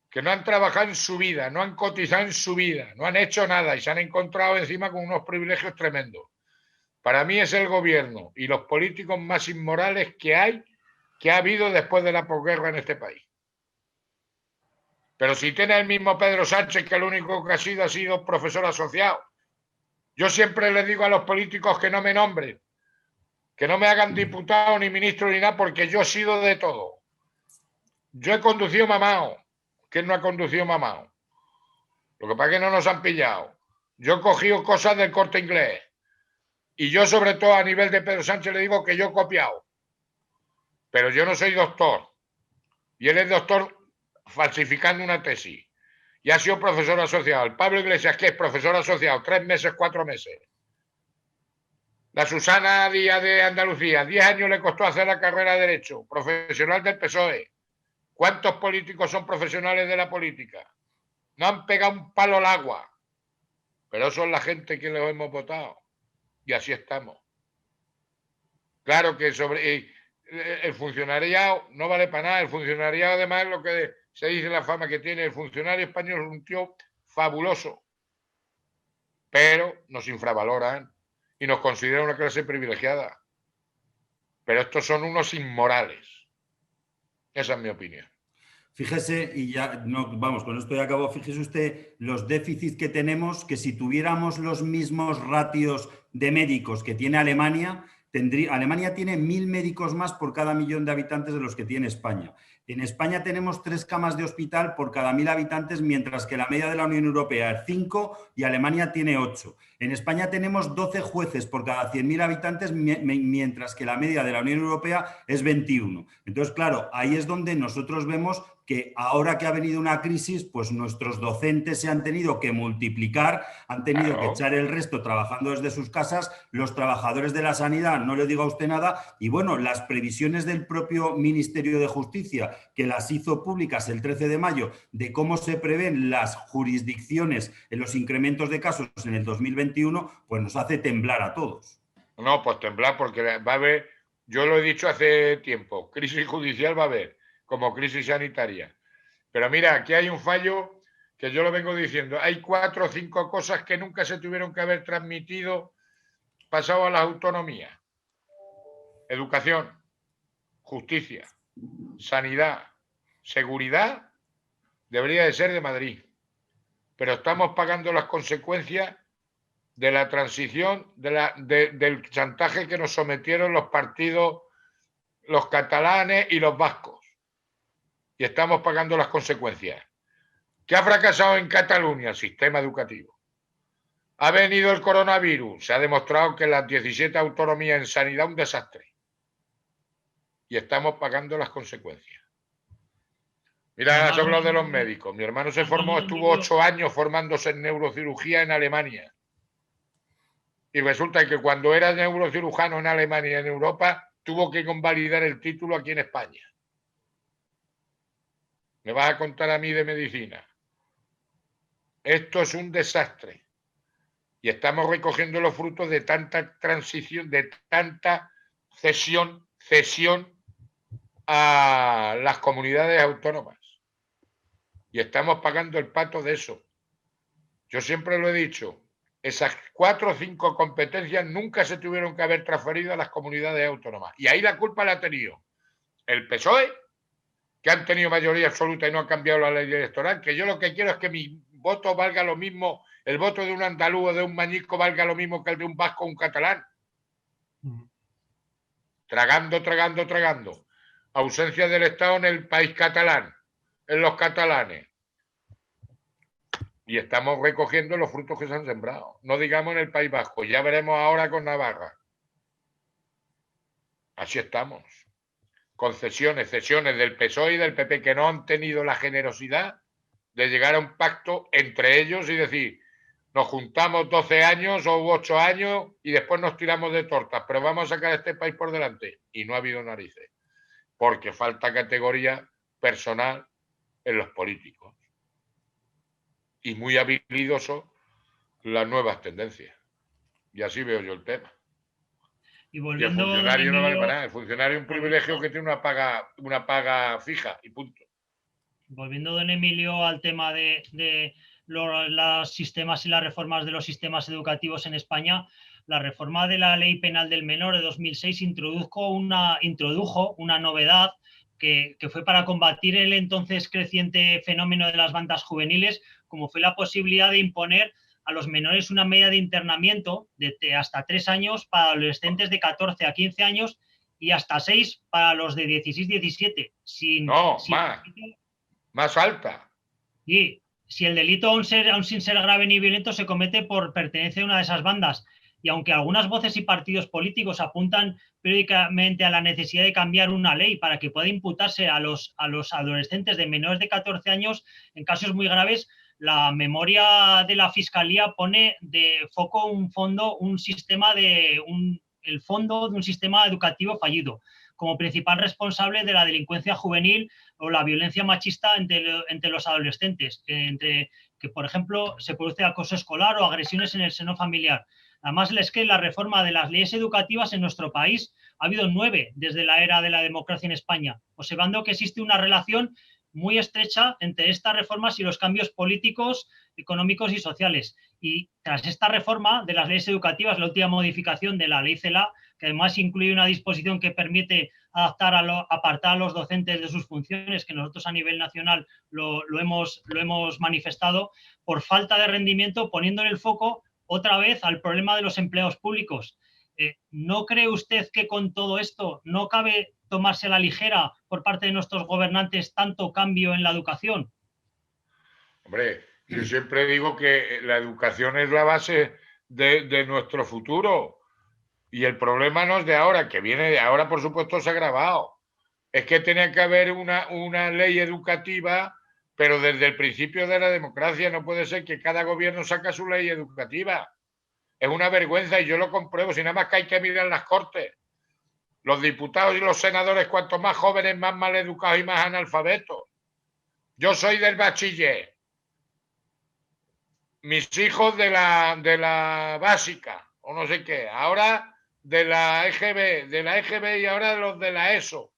Que no han trabajado en su vida, no han cotizado en su vida, no han hecho nada y se han encontrado encima con unos privilegios tremendos. Para mí es el gobierno y los políticos más inmorales que ha habido después de la posguerra en este país. Pero si tiene el mismo Pedro Sánchez, que lo único que ha sido profesor asociado. Yo siempre les digo a los políticos que no me nombren, que no me hagan diputado ni ministro ni nada, porque yo he sido de todo. Yo he conducido mamao. ¿Quién no ha conducido mamao? Lo que pasa es que no nos han pillado. Yo he cogido cosas del Corte Inglés. Y yo, sobre todo, a nivel de Pedro Sánchez, le digo que yo he copiado. Pero yo no soy doctor. Y él es doctor falsificando una tesis. Y ha sido profesor asociado. El Pablo Iglesias, que es profesor asociado, 3 meses, 4 meses. La Susana Díaz de Andalucía, 10 años le costó hacer la carrera de Derecho. Profesional del PSOE. ¿Cuántos políticos son profesionales de la política? No han pegado un palo al agua. Pero son la gente que los hemos votado. Y así estamos. Claro que el funcionariado no vale para nada. El funcionariado, además, lo que se dice, la fama que tiene el funcionario español, es un tío fabuloso. Pero nos infravaloran y nos consideran una clase privilegiada. Pero estos son unos inmorales. Esa es mi opinión. Fíjese, y ya no, vamos, con esto ya acabo, fíjese usted los déficits que tenemos, que si tuviéramos los mismos ratios de médicos que tiene Alemania, Alemania tiene 1.000 médicos más por cada 1.000.000 de habitantes de los que tiene España. En España tenemos 3 camas de hospital por cada 1.000 habitantes, mientras que la media de la Unión Europea es 5 y Alemania tiene 8. En España tenemos 12 jueces por cada 100.000 habitantes, mientras que la media de la Unión Europea es 21. Entonces, claro, ahí es donde nosotros vemos que ahora que ha venido una crisis, pues nuestros docentes se han tenido que multiplicar, han tenido que echar el resto trabajando desde sus casas, los trabajadores de la sanidad, no le digo a usted nada, y bueno, las previsiones del propio Ministerio de Justicia, que las hizo públicas el 13 de mayo, de cómo se prevén las jurisdicciones en los incrementos de casos en el 2021, pues nos hace temblar a todos. No, pues temblar, porque va a haber, yo lo he dicho hace tiempo, crisis judicial va a haber, como crisis sanitaria. Pero mira, aquí hay un fallo que yo lo vengo diciendo. Hay 4 o 5 cosas que nunca se tuvieron que haber transmitido pasado a las autonomías. Educación, justicia, sanidad, seguridad, debería de ser de Madrid. Pero estamos pagando las consecuencias de la transición, del chantaje que nos sometieron los partidos, los catalanes y los vascos. Y estamos pagando las consecuencias. ¿Qué ha fracasado en Cataluña? El sistema educativo. Ha venido el coronavirus. Se ha demostrado que las 17 autonomías en sanidad un desastre. Y estamos pagando las consecuencias. Mira, has hablado de los médicos. Mi hermano se formó, estuvo 8 años formándose en neurocirugía en Alemania. Y resulta que cuando era neurocirujano en Alemania, en Europa, tuvo que convalidar el título aquí en España. ¿Me vas a contar a mí de medicina? Esto es un desastre. Y estamos recogiendo los frutos de tanta transición, de tanta cesión a las comunidades autónomas. Y estamos pagando el pato de eso. Yo siempre lo he dicho, esas 4 o 5 competencias nunca se tuvieron que haber transferido a las comunidades autónomas. Y ahí la culpa la ha tenido el PSOE, que han tenido mayoría absoluta y no han cambiado la ley electoral, que yo lo que quiero es que mi voto valga lo mismo, el voto de un andaluz o de un mañisco valga lo mismo que el de un vasco o un catalán. Tragando. Ausencia del Estado en el país catalán, en los catalanes. Y estamos recogiendo los frutos que se han sembrado. No digamos en el País Vasco, ya veremos ahora con Navarra. Así estamos. Cesiones del PSOE y del PP, que no han tenido la generosidad de llegar a un pacto entre ellos y decir, Nos juntamos 12 años o 8 años y después nos tiramos de tortas, pero vamos a sacar este país por delante. Y no ha habido narices, porque falta categoría personal en los políticos. Y muy habilidoso las nuevas tendencias. Y así veo yo el tema. Y el volviendo, don funcionario no vale Emilio, para nada. El funcionario es un privilegio que tiene una paga fija y punto. volviendo, don Emilio, al tema de los sistemas y las reformas de los sistemas educativos en España, la reforma de la Ley Penal del Menor de 2006 introdujo una novedad que fue para combatir el entonces creciente fenómeno de las bandas juveniles, como fue la posibilidad de imponer a los menores una medida de internamiento de hasta 3 años para adolescentes de 14 a 15 años y hasta 6 para los de 16-17, No, más alta. y si el delito, aún sin ser grave ni violento, se comete por pertenecer a una de esas bandas. Y aunque algunas voces y partidos políticos apuntan periódicamente a la necesidad de cambiar una ley para que pueda imputarse a los adolescentes de menores de 14 años, en casos muy graves, la memoria de la Fiscalía pone de foco un sistema el fondo de un sistema educativo fallido, como principal responsable de la delincuencia juvenil o la violencia machista entre los adolescentes, que, por ejemplo, se produce acoso escolar o agresiones en el seno familiar. Además, es que la reforma de las leyes educativas en nuestro país ha habido 9 desde la era de la democracia en España, observando que existe una relación muy estrecha entre estas reformas y los cambios políticos, económicos y sociales. Y tras esta reforma de las leyes educativas, la última modificación de la ley CELA, que además incluye una disposición que permite apartar a los docentes de sus funciones, que nosotros a nivel nacional lo hemos manifestado, por falta de rendimiento, poniendo en el foco otra vez al problema de los empleados públicos. ¿No cree usted que con todo esto no cabe tomarse a la ligera por parte de nuestros gobernantes tanto cambio en la educación? Hombre, yo siempre digo que la educación es la base de nuestro futuro. Y el problema no es de ahora, que viene de ahora, por supuesto, se ha agravado. Es que tenía que haber una ley educativa, pero desde el principio de la democracia. No puede ser que cada gobierno saque su ley educativa. Es una vergüenza y yo lo compruebo. Si nada más que hay que mirar las Cortes. Los diputados y los senadores, cuanto más jóvenes, más mal educados y más analfabetos. Yo soy del bachiller. Mis hijos de la básica, o no sé qué. Ahora de la EGB y ahora los de la ESO.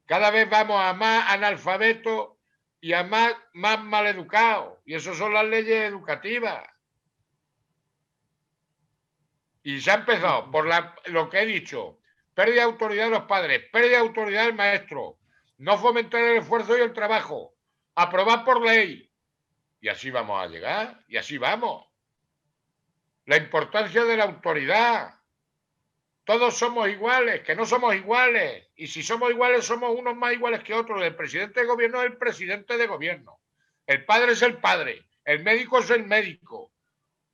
Cada vez vamos a más analfabetos y a más maleducados. Y eso son las leyes educativas. Y se ha empezado por lo que he dicho. Pérdida de autoridad de los padres, pérdida de autoridad del maestro, no fomentar el esfuerzo y el trabajo, aprobar por ley. Y así vamos a llegar, y así vamos. La importancia de la autoridad. Todos somos iguales, que no somos iguales. Y si somos iguales, somos unos más iguales que otros. El presidente de gobierno es el presidente de gobierno. El padre es el padre. El médico es el médico.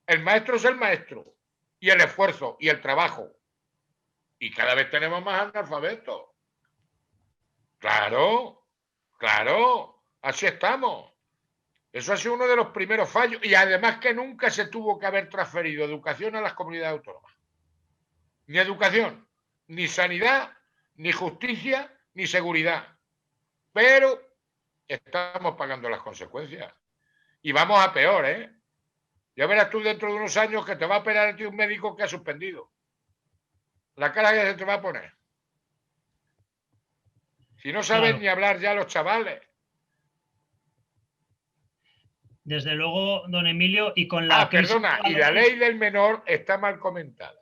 El maestro es el maestro. Y el esfuerzo y el trabajo. Y cada vez tenemos más analfabetos. Claro, claro, así estamos. Eso ha sido uno de los primeros fallos. Y además que nunca se tuvo que haber transferido educación a las comunidades autónomas. Ni educación, ni sanidad, ni justicia, ni seguridad. Pero estamos pagando las consecuencias. Y vamos a peor, ¿eh? Ya verás tú dentro de unos años que te va a operar a ti un médico que ha suspendido. La cara que se te va a poner. Si no saben Claro. ni hablar ya los chavales. Desde luego, don Emilio, y con la crisis... Perdona, y la ley del menor está mal comentada.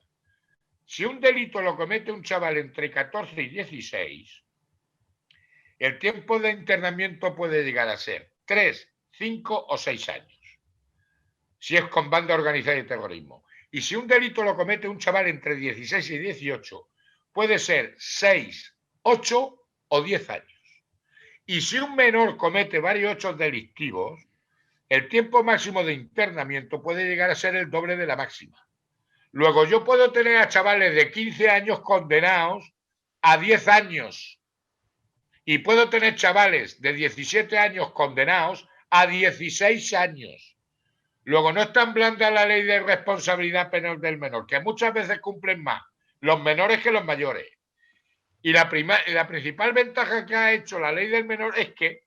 Si un delito lo comete un chaval entre 14 y 16, el tiempo de internamiento puede llegar a ser 3, 5 o 6 años, si es con banda organizada y terrorismo. Y si un delito lo comete un chaval entre 16 y 18, puede ser 6, 8 o 10 años. Y si un menor comete varios hechos delictivos, el tiempo máximo de internamiento puede llegar a ser el doble de la máxima. Luego yo puedo tener a chavales de 15 años condenados a 10 años. Y puedo tener chavales de 17 años condenados a 16 años. Luego, no es tan blanda la ley de responsabilidad penal del menor, que muchas veces cumplen más los menores que los mayores. Y la principal ventaja que ha hecho la ley del menor es que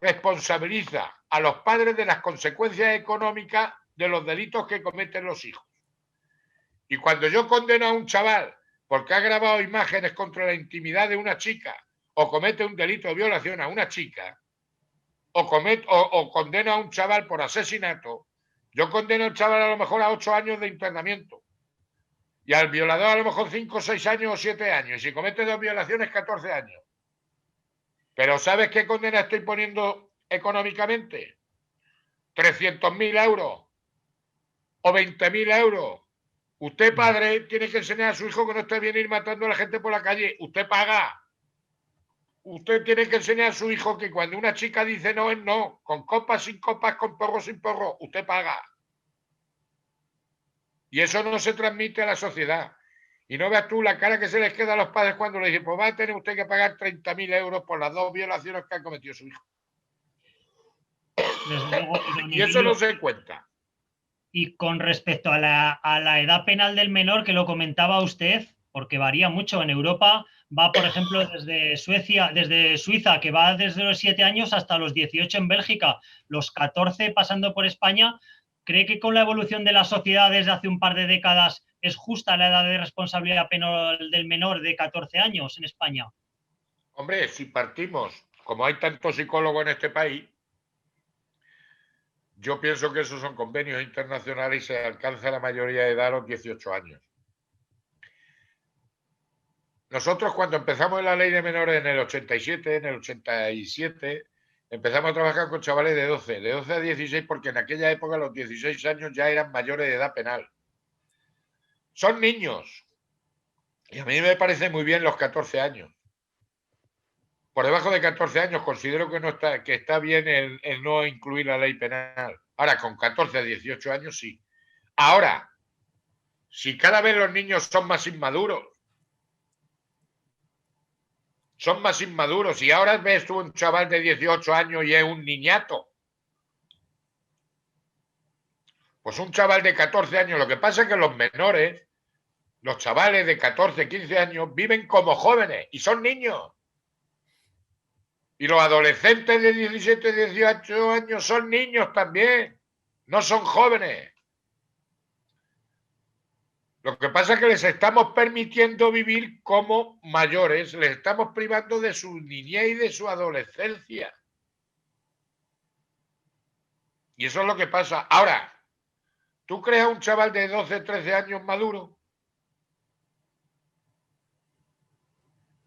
responsabiliza a los padres de las consecuencias económicas de los delitos que cometen los hijos. Y cuando yo condeno a un chaval porque ha grabado imágenes contra la intimidad de una chica o comete un delito de violación a una chica o condeno a un chaval por asesinato, yo condeno al chaval a lo mejor a 8 años de internamiento y al violador a lo mejor 5, 6 años o 7 años, y si comete 2 violaciones 14 años. Pero ¿sabes qué condena estoy poniendo económicamente? 300.000 euros o 20.000 euros. Usted, padre, tiene que enseñar a su hijo que no está bien ir matando a la gente por la calle. Usted paga. Usted tiene que enseñar a su hijo que cuando una chica dice no es no, con copas, sin copas, con porro, sin porro, usted paga. Y eso no se transmite a la sociedad. Y no veas tú la cara que se les queda a los padres cuando le dicen, pues va a tener usted que pagar 30.000 euros por las 2 violaciones que ha cometido su hijo. Desde luego, y eso no se cuenta. Y con respecto a la edad penal del menor, que lo comentaba usted, porque varía mucho. En Europa va, por ejemplo, desde Suiza, que va desde los 7 años hasta los 18 en Bélgica, los 14 pasando por España. ¿Cree que con la evolución de la sociedad desde hace un par de décadas es justa la edad de responsabilidad penal del menor de 14 años en España? Hombre, si partimos, como hay tantos psicólogos en este país, yo pienso que esos son convenios internacionales y se alcanza la mayoría de edad a los 18 años. Nosotros cuando empezamos en la ley de menores en el 87, empezamos a trabajar con chavales de 12 a 16, porque en aquella época los 16 años ya eran mayores de edad penal. Son niños. Y a mí me parece muy bien los 14 años. Por debajo de 14 años considero que está bien el no incluir la ley penal. Ahora, con 14 a 18 años sí. Ahora, si cada vez los niños son más inmaduros, y ahora ves tú un chaval de 18 años y es un niñato. Pues un chaval de 14 años, lo que pasa es que los menores, los chavales de 14, 15 años, viven como jóvenes y son niños. Y los adolescentes de 17, 18 años son niños también, no son jóvenes. Lo que pasa es que les estamos permitiendo vivir como mayores, les estamos privando de su niñez y de su adolescencia. Y eso es lo que pasa. Ahora, ¿tú creas un chaval de 12, 13 años maduro?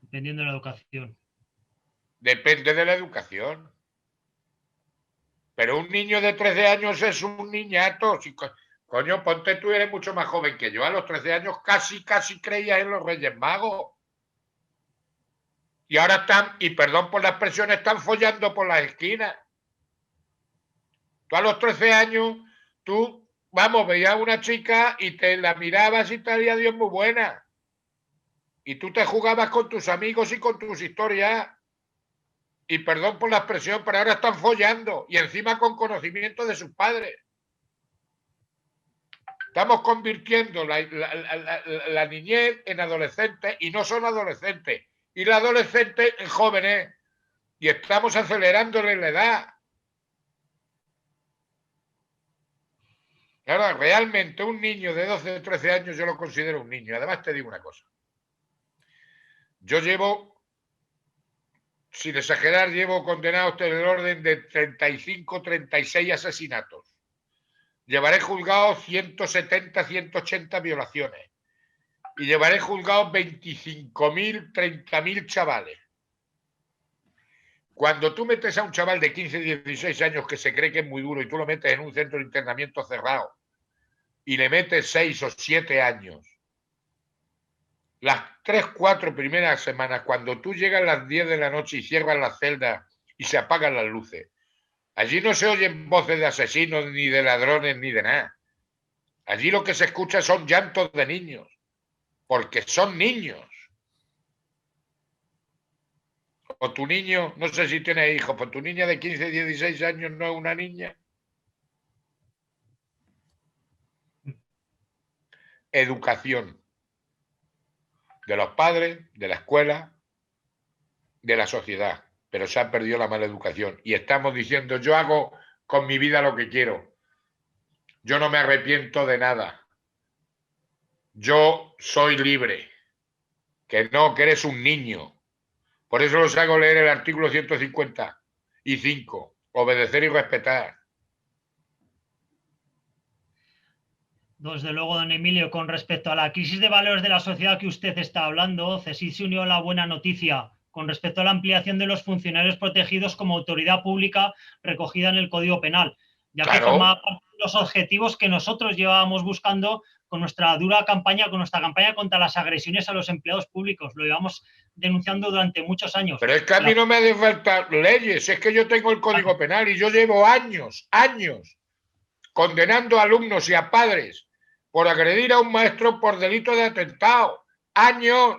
Dependiendo de la educación. Depende de la educación. Pero un niño de 13 años es un niñato. Si, coño, ponte, tú eres mucho más joven que yo. A los 13 años casi creías en los Reyes Magos. Y ahora están, y perdón por la expresión, están follando por las esquinas. Tú a los 13 años, tú, vamos, veías a una chica y te la mirabas y te haría Dios muy buena. Y tú te jugabas con tus amigos y con tus historias. Y perdón por la expresión, pero ahora están follando. Y encima con conocimiento de sus padres. Estamos convirtiendo la niñez en adolescentes y no son adolescentes. Y la adolescente en jóvenes. Y estamos acelerándole la edad. Ahora, realmente un niño de 12 o 13 años yo lo considero un niño. Además te digo una cosa. Yo llevo, sin exagerar, llevo condenados en el orden de 35, 36 asesinatos. Llevaré juzgados 170, 180 violaciones. Y llevaré juzgados 25.000, 30.000 chavales. Cuando tú metes a un chaval de 15, 16 años que se cree que es muy duro y tú lo metes en un centro de internamiento cerrado y le metes 6 o 7 años, las 3, 4 primeras semanas, cuando tú llegas a las 10 de la noche y cierras las celdas y se apagan las luces, allí no se oyen voces de asesinos, ni de ladrones, ni de nada. Allí lo que se escucha son llantos de niños, porque son niños. O tu niño, no sé si tienes hijos, pues tu niña de 15, 16 años no es una niña. educación de los padres, de la escuela, de la sociedad, pero se ha perdido la mala educación y estamos diciendo yo hago con mi vida lo que quiero, yo no me arrepiento de nada, yo soy libre, que no, que eres un niño. Por eso los hago leer el artículo 155, obedecer y respetar. Desde luego, don Emilio, con respecto a la crisis de valores de la sociedad que usted está hablando, CSIC se unió a la buena noticia con respecto a la ampliación de los funcionarios protegidos como autoridad pública recogida en el Código Penal, ya que formaba parte de los objetivos que nosotros llevábamos buscando con nuestra dura campaña, con nuestra campaña contra las agresiones a los empleados públicos. Lo llevamos denunciando durante muchos años. Pero es que a mí no me hace falta leyes, es que yo tengo el Código Penal y yo llevo años condenando a alumnos y a padres por agredir a un maestro por delito de atentado. ¡Años!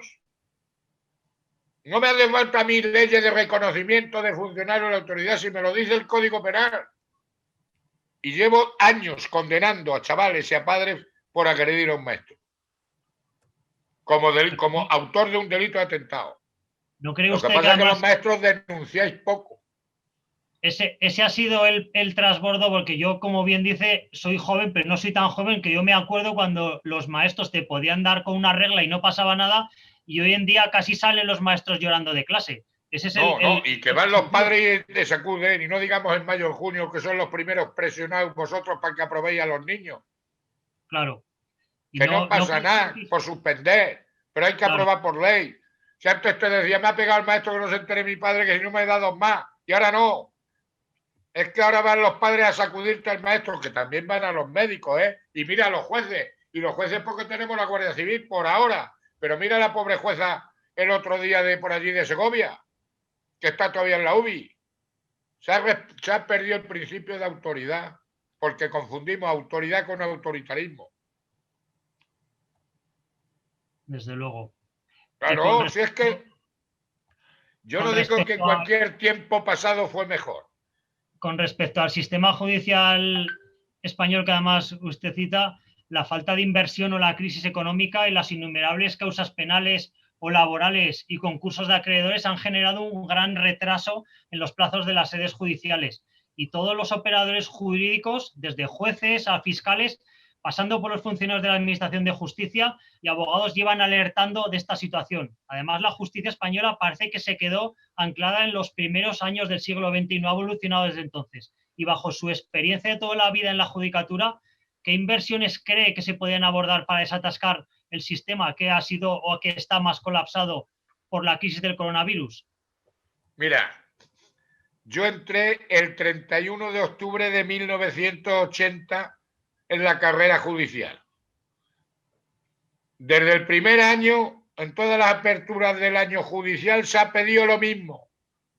No me hace falta a mí leyes de reconocimiento de funcionarios de la autoridad si me lo dice el Código Penal. Y llevo años condenando a chavales y a padres por agredir a un maestro. Como autor de un delito de atentado. ¿No cree lo usted que pasa que es que los maestros denunciáis poco. Ese ha sido el trasbordo, porque yo, como bien dice, soy joven, pero no soy tan joven que yo me acuerdo cuando los maestros te podían dar con una regla y no pasaba nada, y hoy en día casi salen los maestros llorando de clase. Ese es y que van los padres y te sacuden, y no digamos en mayo o junio, que son los primeros presionados vosotros para que aprobéis a los niños. Claro. Y que no pasa nada por suspender, pero hay que aprobar por ley. Si antes te decía, me ha pegado el maestro que no se entere mi padre, que si no me da dos más, y ahora no. Es que ahora van los padres a sacudirte al maestro, que también van a los médicos, ¿eh? Y mira a los jueces. Y los jueces porque tenemos la Guardia Civil por ahora. Pero mira a la pobre jueza el otro día de por allí de Segovia, que está todavía en la UBI. Se ha perdido el principio de autoridad, porque confundimos autoridad con autoritarismo. Desde luego. Claro, si es que yo no digo que cualquier tiempo pasado fue mejor. Con respecto al sistema judicial español que además usted cita, la falta de inversión o la crisis económica y las innumerables causas penales o laborales y concursos de acreedores han generado un gran retraso en los plazos de las sedes judiciales. Y todos los operadores jurídicos, desde jueces a fiscales, pasando por los funcionarios de la Administración de Justicia y abogados, llevan alertando de esta situación. Además, la justicia española parece que se quedó anclada en los primeros años del siglo XX y no ha evolucionado desde entonces. Y bajo su experiencia de toda la vida en la judicatura, ¿qué inversiones cree que se podían abordar para desatascar el sistema que ha sido o que está más colapsado por la crisis del coronavirus? Mira, yo entré el 31 de octubre de 1980 en la carrera judicial. Desde el primer año, en todas las aperturas del año judicial, se ha pedido lo mismo.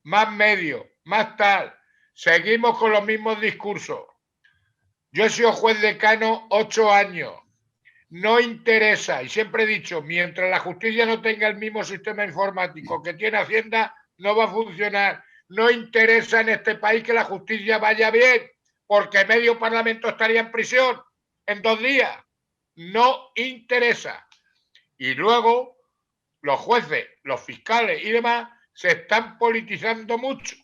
Más medios, más tal. Seguimos con los mismos discursos. Yo he sido juez decano 8 años. No interesa, y siempre he dicho, mientras la justicia no tenga el mismo sistema informático que tiene Hacienda, no va a funcionar. No interesa en este país que la justicia vaya bien, porque medio parlamento estaría en prisión en 2 días. No interesa. Y luego los jueces, los fiscales y demás se están politizando mucho,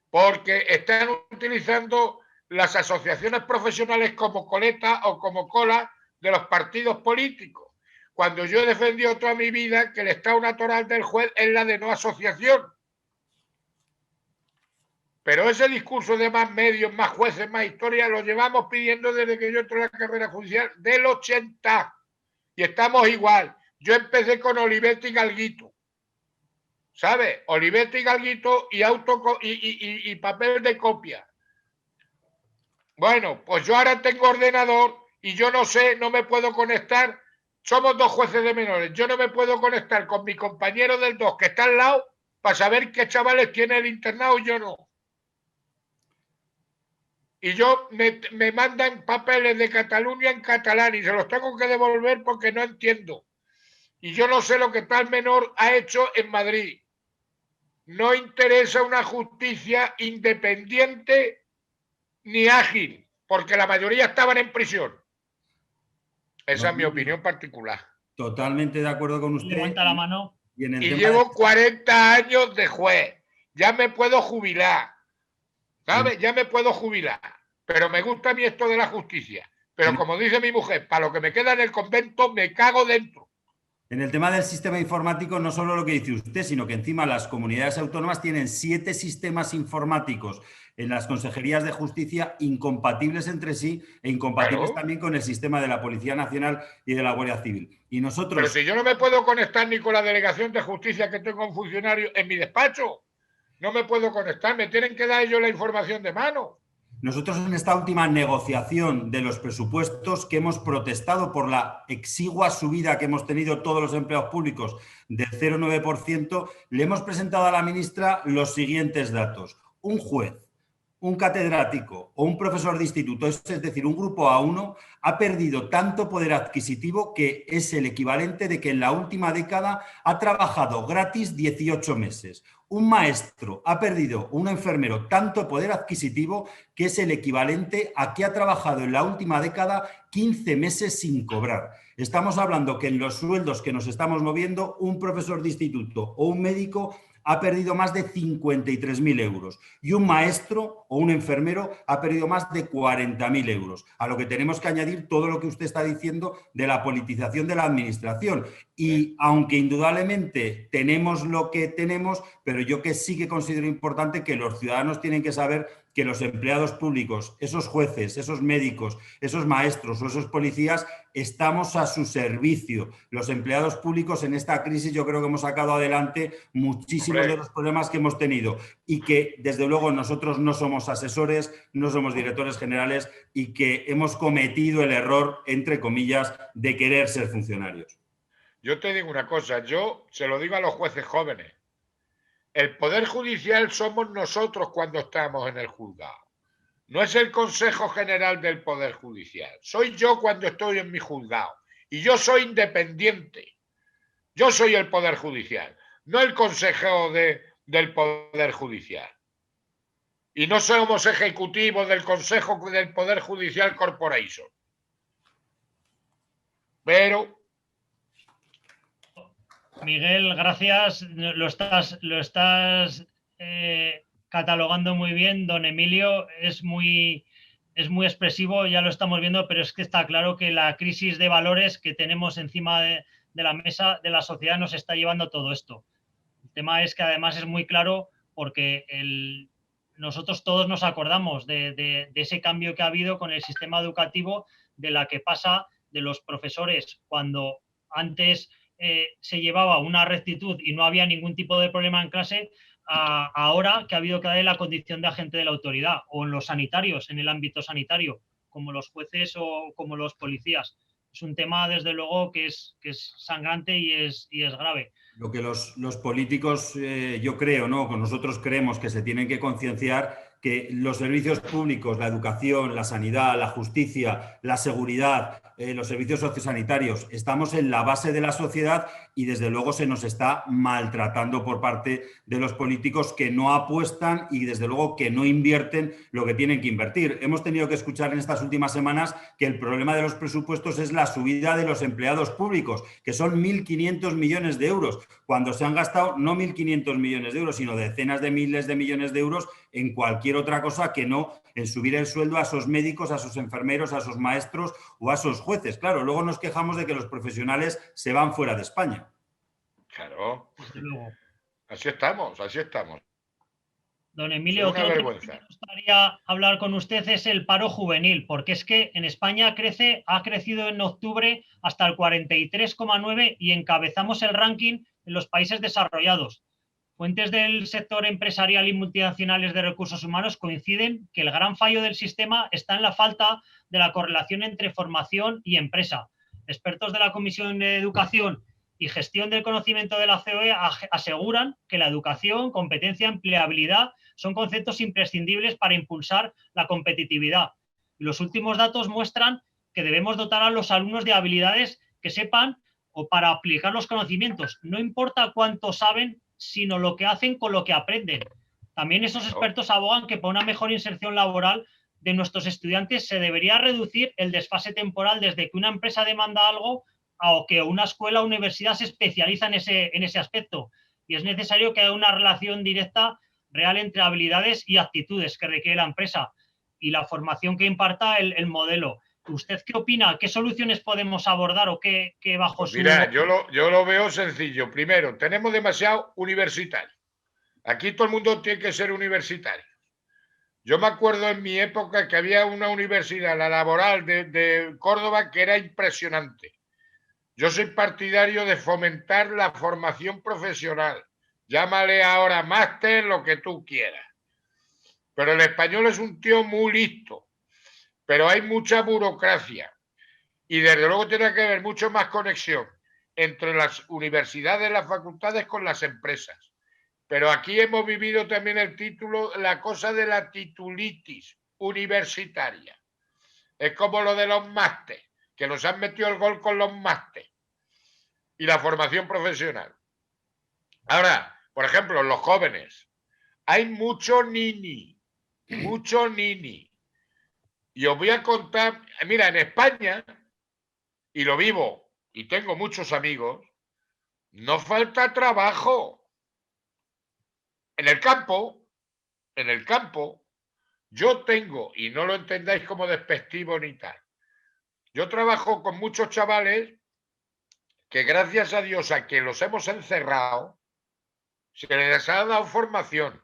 porque están utilizando las asociaciones profesionales como coleta o como cola de los partidos políticos. Cuando yo he defendido toda mi vida que el estado natural del juez es la de no asociación. Pero ese discurso de más medios, más jueces, más historia, lo llevamos pidiendo desde que yo entré en la carrera judicial del 80. Y estamos igual. Yo empecé con Olivetti y Galguito. ¿Sabes? Olivetti y Galguito y papel de copia. Bueno, pues yo ahora tengo ordenador y yo no sé, no me puedo conectar. Somos 2 jueces de menores. Yo no me puedo conectar con mi compañero del 2 que está al lado para saber qué chavales tiene el internado y yo no. Y yo me mandan papeles de Cataluña en catalán y se los tengo que devolver porque no entiendo. Y yo no sé lo que tal menor ha hecho en Madrid. No interesa una justicia independiente ni ágil, porque la mayoría estaban en prisión. Esa es mi opinión particular. Totalmente de acuerdo con usted. Levanta la mano. Y llevo 40 años de juez. Ya me puedo jubilar. ¿Sabes? Ya me puedo jubilar. Pero me gusta a mí esto de la justicia. Pero como dice mi mujer, para lo que me queda en el convento, me cago dentro. En el tema del sistema informático, no solo lo que dice usted, sino que encima las comunidades autónomas tienen 7 sistemas informáticos en las consejerías de justicia incompatibles entre sí e incompatibles también con el sistema de la Policía Nacional y de la Guardia Civil. Y nosotros... Pero si yo no me puedo conectar ni con la delegación de justicia que tengo un funcionario en mi despacho, no me puedo conectar, me tienen que dar ellos la información de mano. Nosotros en esta última negociación de los presupuestos que hemos protestado por la exigua subida que hemos tenido todos los empleados públicos del 0,9%, le hemos presentado a la ministra los siguientes datos. Un juez, un catedrático o un profesor de instituto, es decir, un grupo A1, ha perdido tanto poder adquisitivo que es el equivalente de que en la última década ha trabajado gratis 18 meses. Un maestro ha perdido, un enfermero, tanto poder adquisitivo que es el equivalente a que ha trabajado en la última década 15 meses sin cobrar. Estamos hablando que en los sueldos que nos estamos moviendo, un profesor de instituto o un médico ha perdido más de 53.000 euros y un maestro o un enfermero ha perdido más de 40.000 euros, a lo que tenemos que añadir todo lo que usted está diciendo de la politización de la administración. Y aunque indudablemente tenemos lo que tenemos, pero yo que sí que considero importante que los ciudadanos tienen que saber que los empleados públicos, esos jueces, esos médicos, esos maestros o esos policías, estamos a su servicio. Los empleados públicos en esta crisis yo creo que hemos sacado adelante muchísimos de los problemas que hemos tenido y que desde luego nosotros no somos asesores, no somos directores generales y que hemos cometido el error, entre comillas, de querer ser funcionarios. Yo te digo una cosa, yo se lo digo a los jueces jóvenes. El Poder Judicial somos nosotros cuando estamos en el juzgado. No es el Consejo General del Poder Judicial. Soy yo cuando estoy en mi juzgado. Y yo soy independiente. Yo soy el Poder Judicial, no el Consejo del Poder Judicial. Y no somos ejecutivos del Consejo del Poder Judicial Corporation. Pero... Miguel, gracias. Lo estás catalogando muy bien. Don Emilio es muy expresivo, ya lo estamos viendo, pero es que está claro que la crisis de valores que tenemos encima de la mesa de la sociedad nos está llevando a todo esto. El tema es que además es muy claro porque nosotros todos nos acordamos de ese cambio que ha habido con el sistema educativo, de la que pasa de los profesores cuando antes se llevaba una rectitud y no había ningún tipo de problema en clase, ahora que ha habido que darle la condición de agente de la autoridad, o en los sanitarios, en el ámbito sanitario, como los jueces o como los policías. Es un tema, desde luego, que es sangrante y es grave. Lo que los políticos, yo creo, ¿no? Nosotros creemos que se tienen que concienciar que los servicios públicos, la educación, la sanidad, la justicia, la seguridad, los servicios sociosanitarios, estamos en la base de la sociedad y desde luego se nos está maltratando por parte de los políticos que no apuestan y desde luego que no invierten lo que tienen que invertir. Hemos tenido que escuchar en estas últimas semanas que el problema de los presupuestos es la subida de los empleados públicos, que son 1.500 millones de euros, cuando se han gastado no 1.500 millones de euros, sino decenas de miles de millones de euros en cualquier otra cosa que no en subir el sueldo a esos médicos, a esos enfermeros, a esos maestros o a esos jueces. Claro, luego nos quejamos de que los profesionales se van fuera de España. Claro. Así estamos. Don Emilio, otro tema que me gustaría hablar con usted es el paro juvenil, porque es que en España ha crecido en octubre hasta el 43,9% y encabezamos el ranking en los países desarrollados. Fuentes del sector empresarial y multinacionales de recursos humanos coinciden que el gran fallo del sistema está en la falta de la correlación entre formación y empresa. Expertos de la Comisión de Educación y Gestión del Conocimiento de la COE aseguran que la educación, competencia, empleabilidad son conceptos imprescindibles para impulsar la competitividad. Y los últimos datos muestran que debemos dotar a los alumnos de habilidades que sepan o para aplicar los conocimientos. No importa cuánto saben, sino lo que hacen con lo que aprenden. También esos expertos abogan que para una mejor inserción laboral de nuestros estudiantes se debería reducir el desfase temporal desde que una empresa demanda algo a que una escuela o universidad se especializa en ese aspecto. Y es necesario que haya una relación directa real entre habilidades y actitudes que requiere la empresa y la formación que imparta el modelo. ¿Usted qué opina? ¿Qué soluciones podemos abordar o qué bajo Pues su... mira, yo lo veo sencillo. Primero, tenemos demasiado universitario. Aquí todo el mundo tiene que ser universitario. Yo me acuerdo en mi época que había una universidad, la Laboral de Córdoba, que era impresionante. Yo soy partidario de fomentar la formación profesional. Llámale ahora máster, lo que tú quieras. Pero el español es un tío muy listo, pero hay mucha burocracia. Y desde luego tiene que haber mucho más conexión entre las universidades, las facultades con las empresas. Pero aquí hemos vivido también el título, la cosa de la titulitis universitaria. Es como lo de los másteres, que nos han metido el gol con los másteres y la formación profesional. Ahora, por ejemplo, los jóvenes. Hay mucho nini. Y os voy a contar, mira, en España, y lo vivo, y tengo muchos amigos, no falta trabajo. En el campo, yo tengo, y no lo entendáis como despectivo ni tal, yo trabajo con muchos chavales que gracias a Dios a que los hemos encerrado, se les ha dado formación,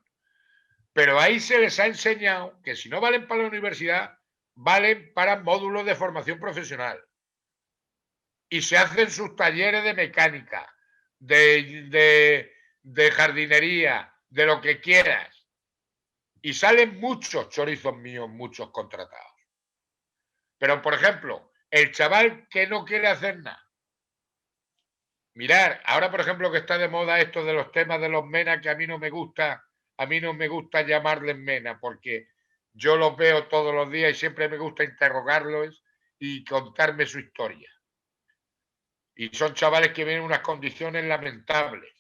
pero ahí se les ha enseñado que si no valen para la universidad, valen para módulos de formación profesional. Y se hacen sus talleres de mecánica, de jardinería, de lo que quieras. Y salen muchos chorizos míos, muchos contratados. Pero, por ejemplo, el chaval que no quiere hacer nada. Mirar, ahora, por ejemplo, que está de moda esto de los temas de los MENA, que a mí no me gusta llamarles MENA, porque yo los veo todos los días y siempre me gusta interrogarlos y contarme su historia. Y son chavales que vienen en unas condiciones lamentables.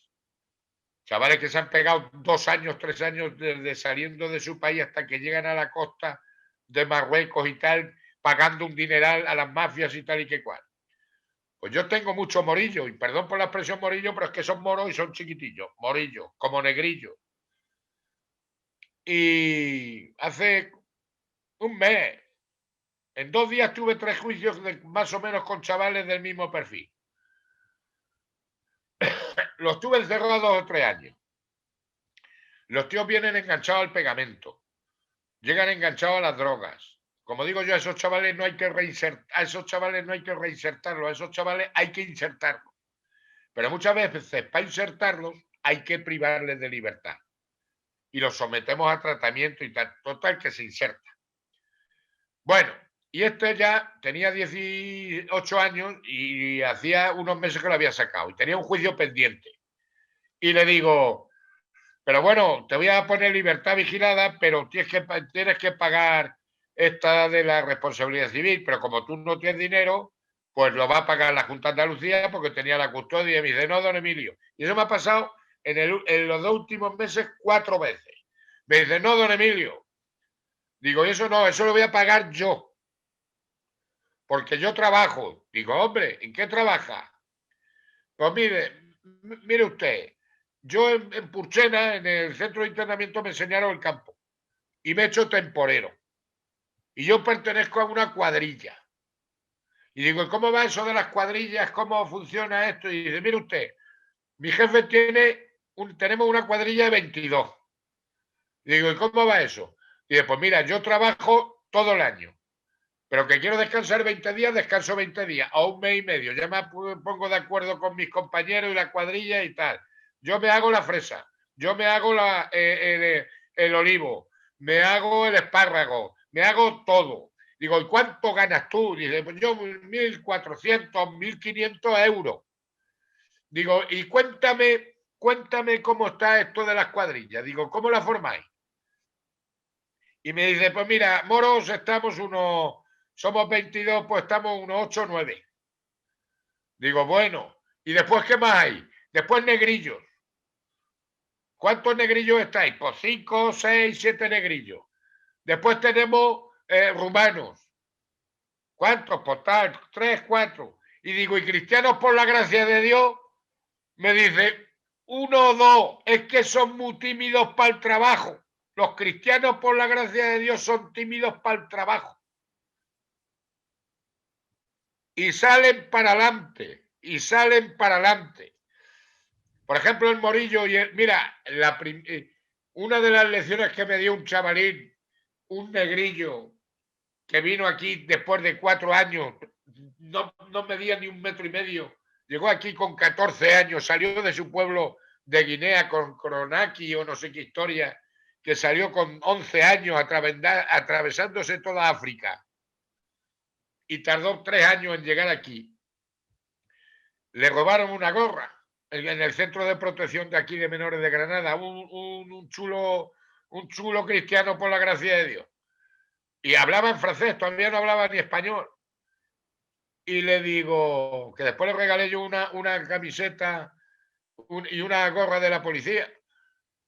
Chavales que se han pegado 2 años, 3 años desde saliendo de su país hasta que llegan a la costa de Marruecos y tal, pagando un dineral a las mafias y tal y que cual. Pues yo tengo mucho morillo, y perdón por la expresión morillo, pero es que son moros y son chiquitillos, morillos, como negrillos. Y hace un mes, en 2 días tuve 3 juicios más o menos con chavales del mismo perfil. Los tuve encerrados 2 o 3 años. Los tíos vienen enganchados al pegamento, llegan enganchados a las drogas. Como digo yo, a esos chavales no hay que reinsertarlos, a esos chavales hay que insertarlos. Pero muchas veces para insertarlos hay que privarles de libertad. Y los sometemos a tratamiento y tal, total que se inserta. Bueno, y este ya tenía 18 años y hacía unos meses que lo había sacado y tenía un juicio pendiente. Y le digo, pero bueno, te voy a poner libertad vigilada, pero tienes que pagar esta de la responsabilidad civil, pero como tú no tienes dinero, pues lo va a pagar la Junta de Andalucía porque tenía la custodia. Y me dice, no, don Emilio. Y eso me ha pasado en los 2 últimos meses 4 veces. Me dice, no, don Emilio. Digo, eso no, eso lo voy a pagar yo. Porque yo trabajo. Digo, hombre, ¿en qué trabaja? Pues mire usted, yo en Purchena, en el centro de internamiento, me enseñaron el campo y me he hecho temporero. Y yo pertenezco a una cuadrilla. Y digo, ¿y cómo va eso de las cuadrillas? ¿Cómo funciona esto? Y dice, mire usted, mi jefe tenemos una cuadrilla de 22. Y digo, ¿y cómo va eso? Y dice, pues mira, yo trabajo todo el año, pero que quiero descansar 20 días, descanso 20 días, o 1 mes y medio. Ya me pongo de acuerdo con mis compañeros y la cuadrilla y tal. Yo me hago la fresa, yo me hago el olivo, me hago el espárrago, me hago todo. Digo, ¿y cuánto ganas tú? Dice, pues yo 1.400, 1.500 euros. Digo, y cuéntame cómo está esto de las cuadrillas. Digo, ¿cómo la formáis? Y me dice, pues mira, moros somos 22, pues estamos unos 8 o 9. Digo, bueno, ¿y después qué más hay? Después negrillos. ¿Cuántos negrillos estáis? Pues 5, 6, 7 negrillos. Después tenemos rumanos. ¿Cuántos? Pues tal, 3, 4. Y digo, ¿y cristianos por la gracia de Dios? Me dice, 1 o 2, es que son muy tímidos para el trabajo. Los cristianos por la gracia de Dios son tímidos para el trabajo. Y salen para adelante, y salen para adelante. Por ejemplo, el Morillo, mira, una de las lecciones que me dio un chavalín, un negrillo, que vino aquí después de 4 años, no medía ni 1,5 metros, llegó aquí con 14 años, salió de su pueblo de Guinea con Cronaki o no sé qué historia, que salió con 11 años atravesándose toda África y tardó 3 años en llegar aquí. Le robaron una gorra en el centro de protección de aquí de menores de Granada, un chulo cristiano por la gracia de Dios. Y hablaba en francés, todavía no hablaba ni español. Y le digo, que después le regalé yo una camiseta y una gorra de la policía.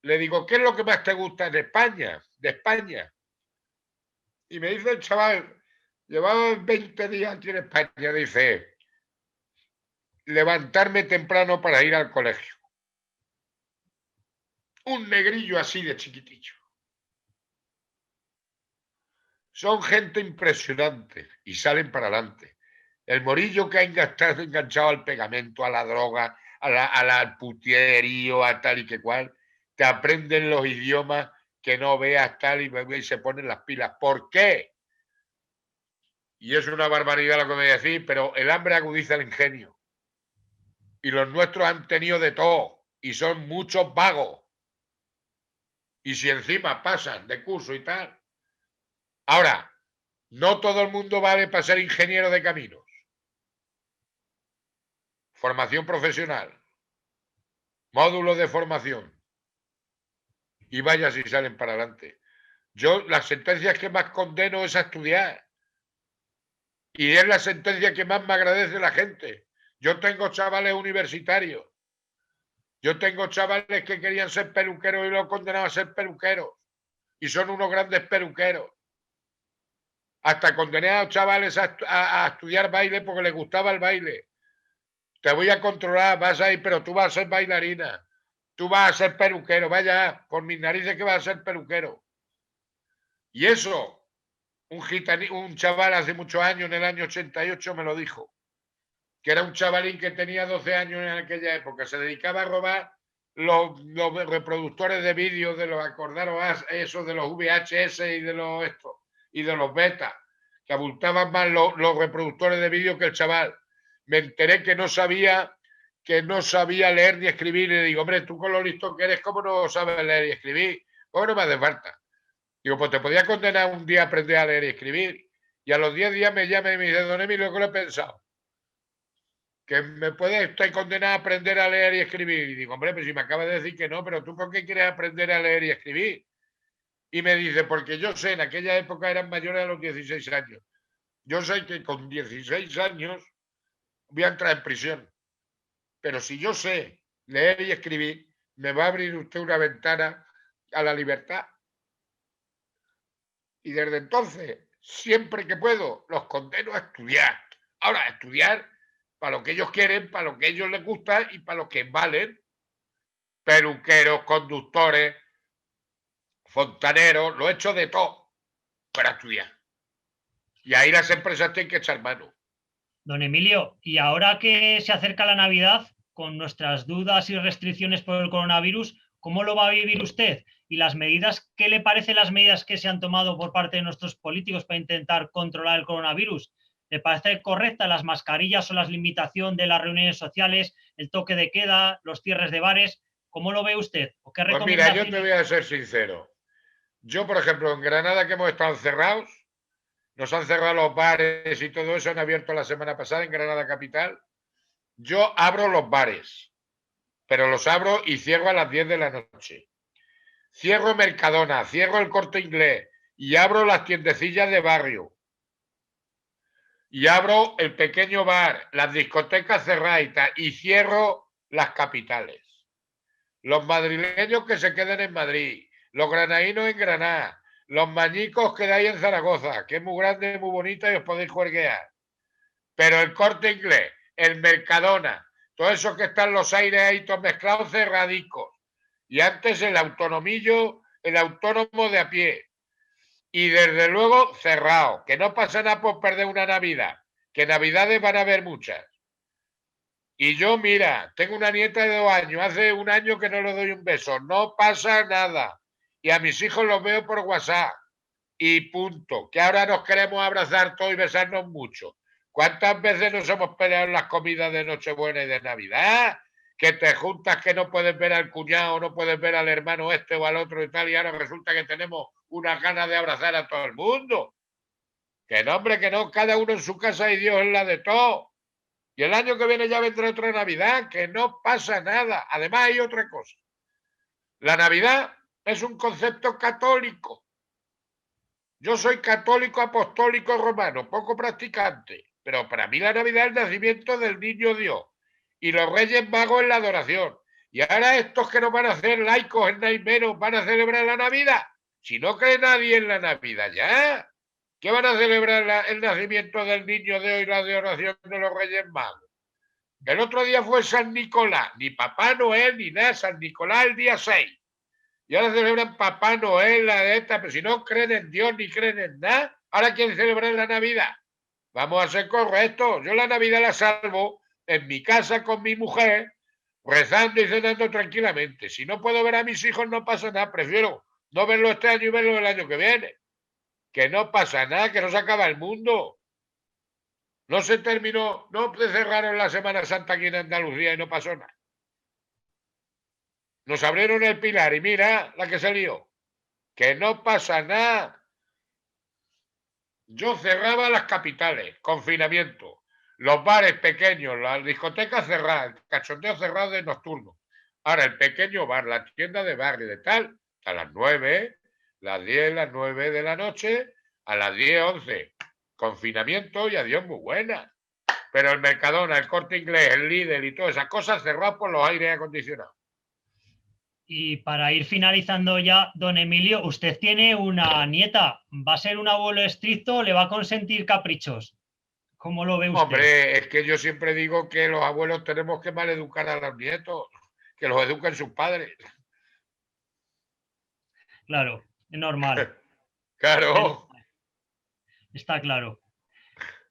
Le digo, ¿qué es lo que más te gusta de España? De España. Y me dice el chaval, llevaba 20 días aquí en España, dice, levantarme temprano para ir al colegio. Un negrillo así de chiquitillo. Son gente impresionante y salen para adelante. El Morillo que ha enganchado al pegamento, a la droga, al putierío, a tal y que cual, te aprenden los idiomas que no veas tal y se ponen las pilas. ¿Por qué? Y es una barbaridad lo que voy a decir, pero el hambre agudiza el ingenio. Y los nuestros han tenido de todo y son muchos vagos. Y si encima pasan de curso y tal. Ahora, no todo el mundo vale para ser ingeniero de caminos. Formación profesional. Módulos de formación. Y vaya si salen para adelante. Yo las sentencias que más condeno es a estudiar. Y es la sentencia que más me agradece la gente. Yo tengo chavales universitarios. Yo tengo chavales que querían ser peluqueros y los condenados a ser peluqueros. Y son unos grandes peluqueros. Hasta condené a los chavales a estudiar baile porque les gustaba el baile. Te voy a controlar, vas a ir, pero tú vas a ser bailarina. Tú vas a ser peluquero, vaya, por mis narices que vas a ser peluquero. Y eso, un chaval hace muchos años, en el año 88, me lo dijo. Que era un chavalín que tenía 12 años en aquella época. Se dedicaba a robar los reproductores de vídeos de los, acordaros eso, de los VHS y de los estos, y de los beta, que abultaban más los reproductores de vídeo que el chaval. Me enteré que no sabía leer ni escribir. Y le digo, hombre, tú con lo listo que eres, ¿cómo no sabes leer y escribir? ¿Cómo no me hace falta? Digo, pues te podía condenar un día a aprender a leer y escribir. Y a los 10 días me llama y me dice, don Emilio, ¿qué lo he pensado? Que me puede estar condenado a aprender a leer y escribir. Y digo, hombre, pues si me acabas de decir que no, pero tú ¿por qué quieres aprender a leer y escribir? Y me dice, porque yo sé, en aquella época eran mayores a los 16 años. Yo sé que con 16 años voy a entrar en prisión. Pero si yo sé leer y escribir, me va a abrir usted una ventana a la libertad. Y desde entonces, siempre que puedo, los condeno a estudiar. Ahora, a estudiar para lo que ellos quieren, para lo que a ellos les gusta y para lo que valen. Peluqueros, conductores, fontaneros, lo he hecho de todo para estudiar. Y ahí las empresas tienen que echar mano. Don Emilio, y ahora que se acerca la Navidad, con nuestras dudas y restricciones por el coronavirus, ¿cómo lo va a vivir usted? Y las medidas, ¿qué le parecen las medidas que se han tomado por parte de nuestros políticos para intentar controlar el coronavirus? ¿Le parece correcta las mascarillas o la limitación de las reuniones sociales, el toque de queda, los cierres de bares? ¿Cómo lo ve usted? ¿O qué Pues mira, yo te voy a ser sincero. Yo, por ejemplo, en Granada, que hemos estado encerrados, nos han cerrado los bares y todo eso, han abierto la semana pasada en Granada capital. Yo abro los bares, pero los abro y cierro a las 10 de la noche. Cierro Mercadona, cierro el Corte Inglés y abro las tiendecillas de barrio. Y abro el pequeño bar, las discotecas cerradas y cierro las capitales. Los madrileños que se queden en Madrid, los granadinos en Granada, los Mañicos quedáis en Zaragoza, que es muy grande, muy bonita y os podéis juerguear. Pero el Corte Inglés, el Mercadona, todo eso que están los aires ahí todos mezclados, cerradicos. Y antes el autonomillo, el autónomo de a pie. Y desde luego cerrado, que no pasa nada por perder una Navidad, que Navidades van a haber muchas. Y yo, mira, tengo una nieta de 2 años, hace 1 año que no le doy un beso, no pasa nada. Y a mis hijos los veo por WhatsApp. Y punto. Que ahora nos queremos abrazar todos y besarnos mucho. ¿Cuántas veces nos hemos peleado en las comidas de Nochebuena y de Navidad? Que te juntas que no puedes ver al cuñado, no puedes ver al hermano este o al otro y tal, y ahora resulta que tenemos unas ganas de abrazar a todo el mundo. Que no, hombre, que no, cada uno en su casa y Dios en la de todo. Y el año que viene ya vendrá otra Navidad, que no pasa nada. Además hay otra cosa. La Navidad es un concepto católico. Yo soy católico apostólico romano, poco practicante, pero para mí la Navidad es el nacimiento del niño Dios y los Reyes Magos en la adoración. Y ahora estos que no van a hacer laicos en Naimeros van a celebrar la Navidad. Si no cree nadie en la Navidad ya, ¿qué van a celebrar el nacimiento del niño Dios y la adoración de los Reyes Magos? El otro día fue San Nicolás, ni Papá Noel ni nada, San Nicolás el día 6. Y ahora celebran Papá Noel, la de esta, pero si no creen en Dios ni creen en nada, ahora quieren celebrar la Navidad. Vamos a ser correctos. Yo la Navidad la salvo en mi casa con mi mujer, rezando y cenando tranquilamente. Si no puedo ver a mis hijos, no pasa nada. Prefiero no verlo este año y verlo el año que viene. Que no pasa nada, que no se acaba el mundo. No se terminó, no cerraron la Semana Santa aquí en Andalucía y no pasó nada. Nos abrieron el Pilar y mira la que salió. Que no pasa nada. Yo cerraba las capitales, confinamiento. Los bares pequeños, las discotecas cerradas, el cachondeo cerrado de nocturno. Ahora el pequeño bar, la tienda de barrio de tal, a las 9, las 10, las 9 de la noche, a las 10, 11. Confinamiento y adiós muy buena. Pero el Mercadona, el Corte Inglés, el Lidl y todas esas cosas cerradas por los aires acondicionados. Y para ir finalizando ya, don Emilio, usted tiene una nieta. ¿Va a ser un abuelo estricto o le va a consentir caprichos? ¿Cómo lo ve usted? Hombre, es que yo siempre digo que los abuelos tenemos que maleducar a los nietos, que los eduquen sus padres. Claro, es normal. Claro. Está claro.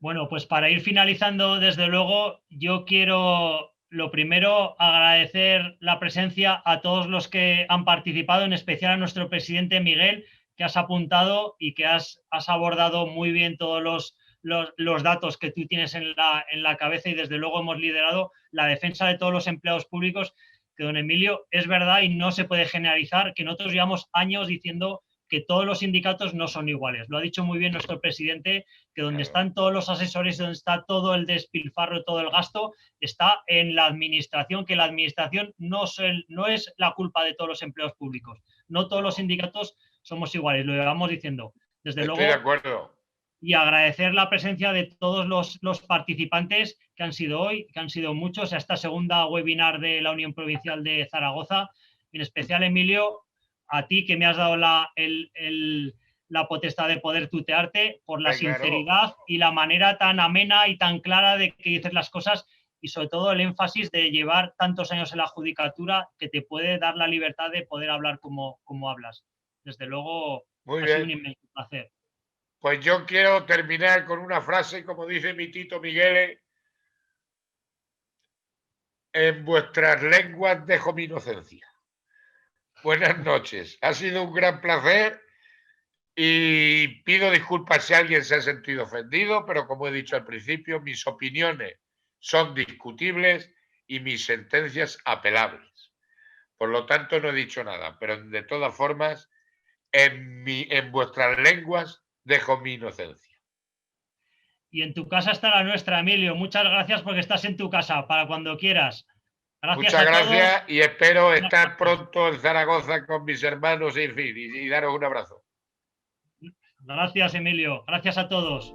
Bueno, pues para ir finalizando, desde luego, yo quiero, lo primero, agradecer la presencia a todos los que han participado, en especial a nuestro presidente Miguel, que has apuntado y que has abordado muy bien todos los datos que tú tienes en la cabeza, y desde luego hemos liderado la defensa de todos los empleados públicos, que don Emilio, es verdad y no se puede generalizar, que nosotros llevamos años diciendo que todos los sindicatos no son iguales. Lo ha dicho muy bien nuestro presidente, que donde están todos los asesores, donde está todo el despilfarro, todo el gasto, está en la administración, que la administración no es la culpa de todos los empleados públicos. No todos los sindicatos somos iguales, lo llevamos diciendo. Desde luego, estoy de acuerdo. Y agradecer la presencia de todos los participantes que han sido hoy, que han sido muchos, a esta segunda webinar de la Unión Provincial de Zaragoza. En especial, Emilio, a ti que me has dado la potestad de poder tutearte, por la sinceridad y la manera tan amena y tan clara de que dices las cosas, y sobre todo el énfasis de llevar tantos años en la judicatura, que te puede dar la libertad de poder hablar como hablas. Desde luego, ha sido un inmenso placer. Pues yo quiero terminar con una frase, como dice mi Tito Miguel: en vuestras lenguas dejo mi inocencia. Buenas noches, ha sido un gran placer y pido disculpas si alguien se ha sentido ofendido, pero como he dicho al principio, mis opiniones son discutibles y mis sentencias apelables. Por lo tanto, no he dicho nada, pero de todas formas, en vuestras lenguas dejo mi inocencia. Y en tu casa está la nuestra, Emilio. Muchas gracias porque estás en tu casa, para cuando quieras. Muchas gracias y espero estar pronto en Zaragoza con mis hermanos y daros un abrazo. Gracias, Emilio. Gracias a todos.